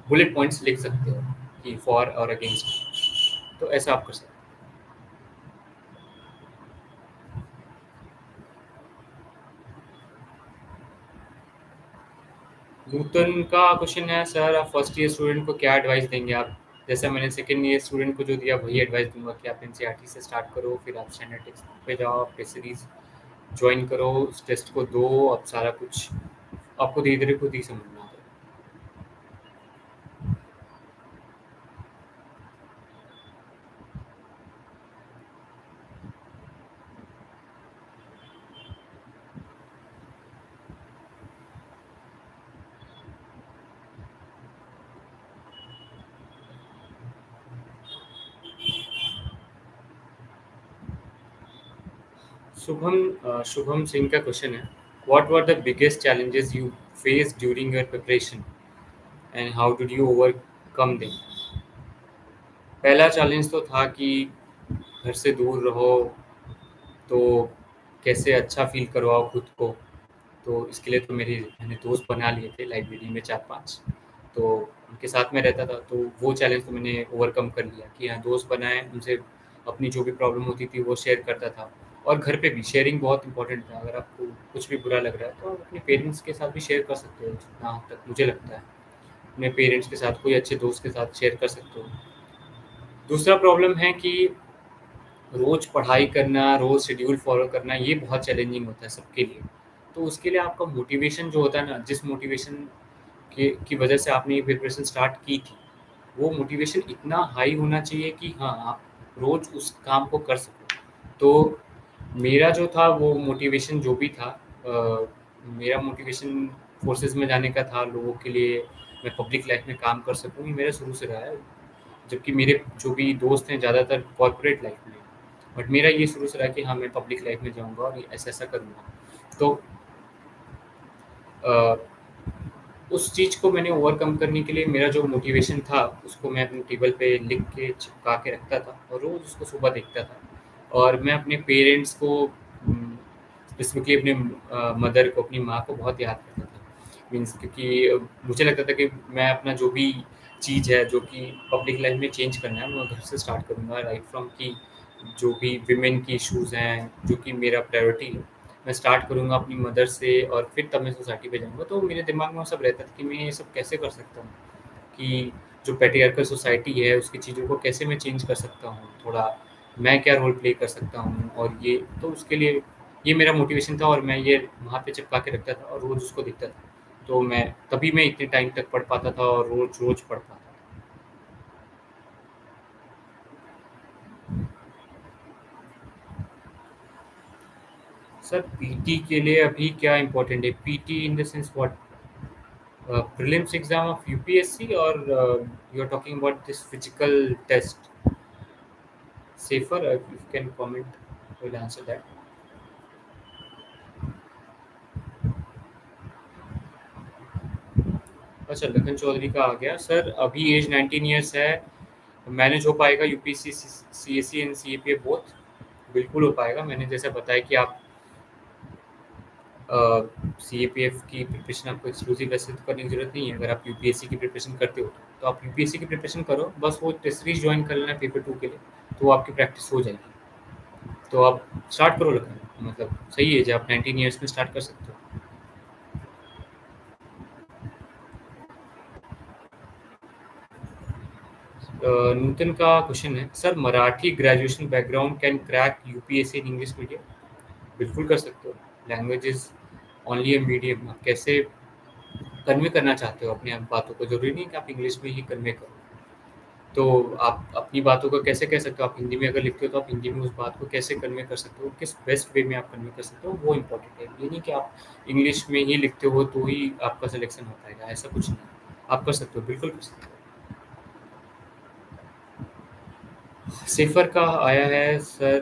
बुलेट पॉइंट्स लिख सकते हो कि फॉर और अगेंस्ट, तो ऐसा आप कर सकते हो। नूतन का क्वेश्चन है सर आप फर्स्ट ईयर स्टूडेंट को क्या एडवाइस देंगे? आप जैसा मैंने सेकेंड ईयर स्टूडेंट को जो दिया वही एडवाइस दूंगा कि आप एनसीईआरटी से स्टार्ट करो, फिर आप स्टैंडर्ड टेक्स्ट पे जाओ, आप टेस्ट सीरीज ज्वाइन करो, उस टेस्ट को दो, अब सारा कुछ आपको धीरे धीरे खुद ही समझना है। शुभम सिंह का क्वेश्चन है what were the biggest challenges you face during your preparation and how did you overcome them? पहला चैलेंज तो था कि घर से दूर रहो, तो कैसे अच्छा फील करवाओ खुद को। तो इसके लिए तो मैंने दोस्त बना लिए थे लाइब्रेरी में 4-5, तो उनके साथ में रहता था, तो वो चैलेंज तो मैंने ओवरकम कर लिया कि हाँ दोस्त बनाए, उनसे अपनी जो भी प्रॉब्लम होती थी वो शेयर करता था। और घर पे भी शेयरिंग बहुत इंपॉर्टेंट था, अगर आपको कुछ भी बुरा लग रहा है तो आप अपने पेरेंट्स के साथ भी शेयर कर सकते हो, जितना हद तक मुझे लगता है अपने पेरेंट्स के साथ, कोई अच्छे दोस्त के साथ शेयर कर सकते हो। दूसरा प्रॉब्लम है कि रोज़ पढ़ाई करना, रोज़ शेड्यूल फ़ॉलो करना, ये बहुत चैलेंजिंग होता है सबके लिए। तो उसके लिए आपका मोटिवेशन जो होता है ना, जिस मोटिवेशन की वजह से आपने ये प्रिपरेशन स्टार्ट की थी, वो मोटिवेशन इतना हाई होना चाहिए कि हाँ, आप रोज़ उस काम को कर सको। तो मेरा जो था वो मोटिवेशन जो भी था, मेरा मोटिवेशन फोर्सेस में जाने का था, लोगों के लिए मैं पब्लिक लाइफ में काम कर सकूँ, ये मेरा शुरू से रहा है। जबकि मेरे जो भी दोस्त हैं ज़्यादातर कॉर्पोरेट लाइफ में, बट मेरा ये शुरू से रहा कि हाँ, मैं पब्लिक लाइफ में जाऊँगा और ये ऐसा-ऐसा करूँगा। तो अ, उस चीज़ को मैंने ओवरकम करने के लिए मेरा जो मोटिवेशन था, उसको मैं अपने टेबल पे लिख के चिपका के रखता था और रोज़ उसको सुबह देखता था। और मैं अपने पेरेंट्स को स्पेसिफ़िकली अपने मदर को, अपनी माँ को बहुत याद करता था। मीन्स क्योंकि मुझे लगता था कि मैं अपना जो भी चीज़ है, जो कि पब्लिक लाइफ़ में चेंज करना है, मैं घर से स्टार्ट करूँगा राइट फ्रॉम कि जो भी वुमेन की इश्यूज़ हैं, जो कि मेरा प्रायोरिटी है, मैं स्टार्ट करूँगा अपनी मदर से और फिर तब मैं सोसाइटी पे जाऊँगा। तो मेरे दिमाग में वो सब रहता था कि मैं ये सब कैसे कर सकता हूँ, कि जो पैट्रियार्कल सोसाइटी है, उसकी चीज़ों को कैसे मैं चेंज कर सकता हूँ, थोड़ा मैं क्या रोल प्ले कर सकता हूँ, और ये तो उसके लिए ये मेरा मोटिवेशन था और मैं ये वहाँ पे चिपका के रखता था और रोज़ उसको देखता था। तो मैं तभी मैं इतने टाइम तक पढ़ पाता था और रोज़-रोज़ पढ़ पाता था। सर पीटी के लिए अभी क्या इम्पोर्टेंट है? PT in the sense what? Prelims exam of UPSC, or you are talking about this physical test? Safer, if you can comment, will answer that. अच्छा, लखन चौधरी का आ गया। सर अभी एज 19 ईयर्स है, मैनेज हो पाएगा UPSC, CSC and CAPF both? बिल्कुल हो पाएगा। मैंने जैसा बताया कि आप सीएपीएफ की प्रिपरेशन आपको एक्सक्लूसिव वैसे तो करने की ज़रूरत नहीं है। अगर आप यूपीएससी की प्रिपरेशन करते हो तो आप यूपीएससी की प्रिपरेशन करो, बस वो टेस्ट सीरीज ज्वाइन कर लेना पेपर 2 के लिए, तो वो आपकी प्रैक्टिस हो जाएगी। तो आप स्टार्ट करो लखन, मतलब सही एज है, आप 19 ईयर्स में स्टार्ट कर सकते हो। नूतन का क्वेश्चन है, sir Marathi graduation background can crack UPSC in English medium? बिल्कुल कर सकते हो। Language is only a medium. आप कैसे कन्वे करना चाहते हो अपनी आप बातों को, जरूरी नहीं कि आप इंग्लिश में ही कन्वे करो। तो आप अपनी बातों को कैसे कह सकते हो, आप हिंदी में अगर लिखते हो तो आप हिंदी में उस बात को कैसे कन्वे कर सकते हो, किस बेस्ट वे में आप कन्वे कर सकते हो, वो इम्पोर्टेंट है। ये नहीं कि आप इंग्लिश में ही लिखते हो तो ही आपका सिलेक्शन हो पाएगा, ऐसा कुछ नहीं। आप कर सकते हो, बिल्कुल कर सकते हो। सेफर का आया है सर,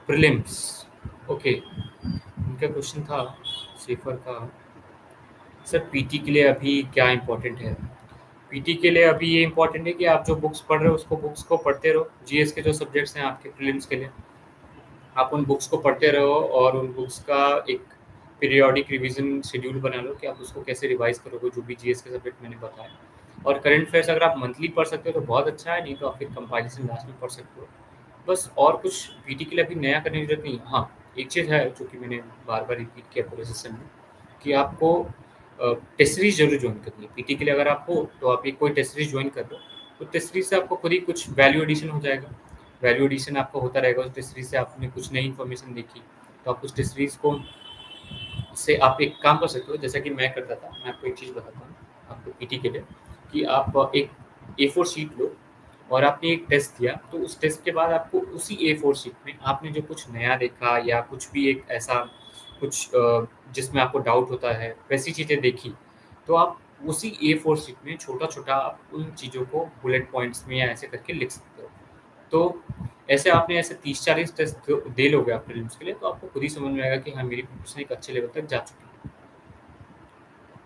प्रीलिम्स। ओके, उनका क्वेश्चन था सेफर का, सर पीटी के लिए अभी क्या इम्पोर्टेंट है? पीटी के लिए अभी ये इम्पोर्टेंट है कि आप जो बुक्स पढ़ रहे हो उसको बुक्स को पढ़ते रहो। जीएस के जो सब्जेक्ट्स हैं आपके प्रीलिम्स के लिए, आप उन बुक्स को पढ़ते रहो और उन बुक्स का एक पीरियोडिक रिवीजन शेड्यूल बना लो कि आप उसको कैसे रिवाइज करोगे, जो भी जीएस के सब्जेक्ट मैंने बताया। और करंट अफेयर्स अगर आप मंथली पढ़ सकते हो तो बहुत अच्छा है, नहीं तो आप फिर कंपाइलेशन लास्ट में पढ़ सकते हो। बस और कुछ पीटी के लिए अभी नया करने की ज़रूरत नहीं है। हाँ, एक चीज़ है जो कि मैंने बार-बार रिपीट किया पूरे सेशन में, कि आपको टेस्ट सीरीज़ ज़रूर जॉइन करनी है। पीटी के लिए अगर आप हो, तो आप एक कोई टेस्ट सीरीज़ जॉइन कर लो। तो टेस्ट सीरीज़ से आपको खुद ही कुछ वैल्यू एडिशन हो जाएगा। वैल्यू एडिशन आपका होता रहेगा उस टेस्ट सीरीज़ से, आपने कुछ नई इन्फॉर्मेशन देखी, तो आप उस टेस्ट सीरीज़ को से आप एक काम कर सकते हो, जैसा कि मैं करता था। मैं आपको एक चीज़ बताता हूँ आपको पीटी के लिए, कि आप एक ए4 शीट लो और आपने एक टेस्ट दिया, तो उस टेस्ट के बाद आपको उसी ए4 शीट में आपने जो कुछ नया देखा या कुछ भी एक ऐसा कुछ जिसमें आपको डाउट होता है, वैसी चीज़ें देखी, तो आप उसी ए4 शीट में छोटा-छोटा आप उन चीज़ों को बुलेट पॉइंट्स में या ऐसे करके लिख सकते हो। तो ऐसे आपने ऐसे 30-40 टेस्ट दे लोगे आप प्रीलिम्स के लिए, तो आपको खुद ही समझ में आएगा कि हाँ, मेरी प्रिपरेशन एक अच्छे लेवल तक जा चुकी है।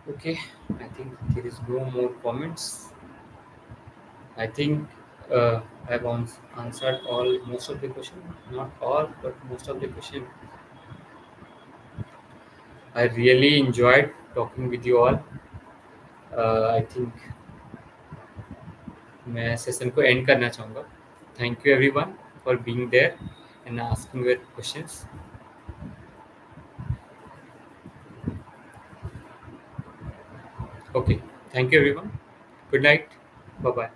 Okay, I think there is no more comments. I think I have answered all most of the question, not all, but most of the question. I really enjoyed talking with you all. I think मैं session को end करना चाहूँगा। Thank you everyone for being there and asking your questions. Okay, thank you everyone. Good night, bye bye.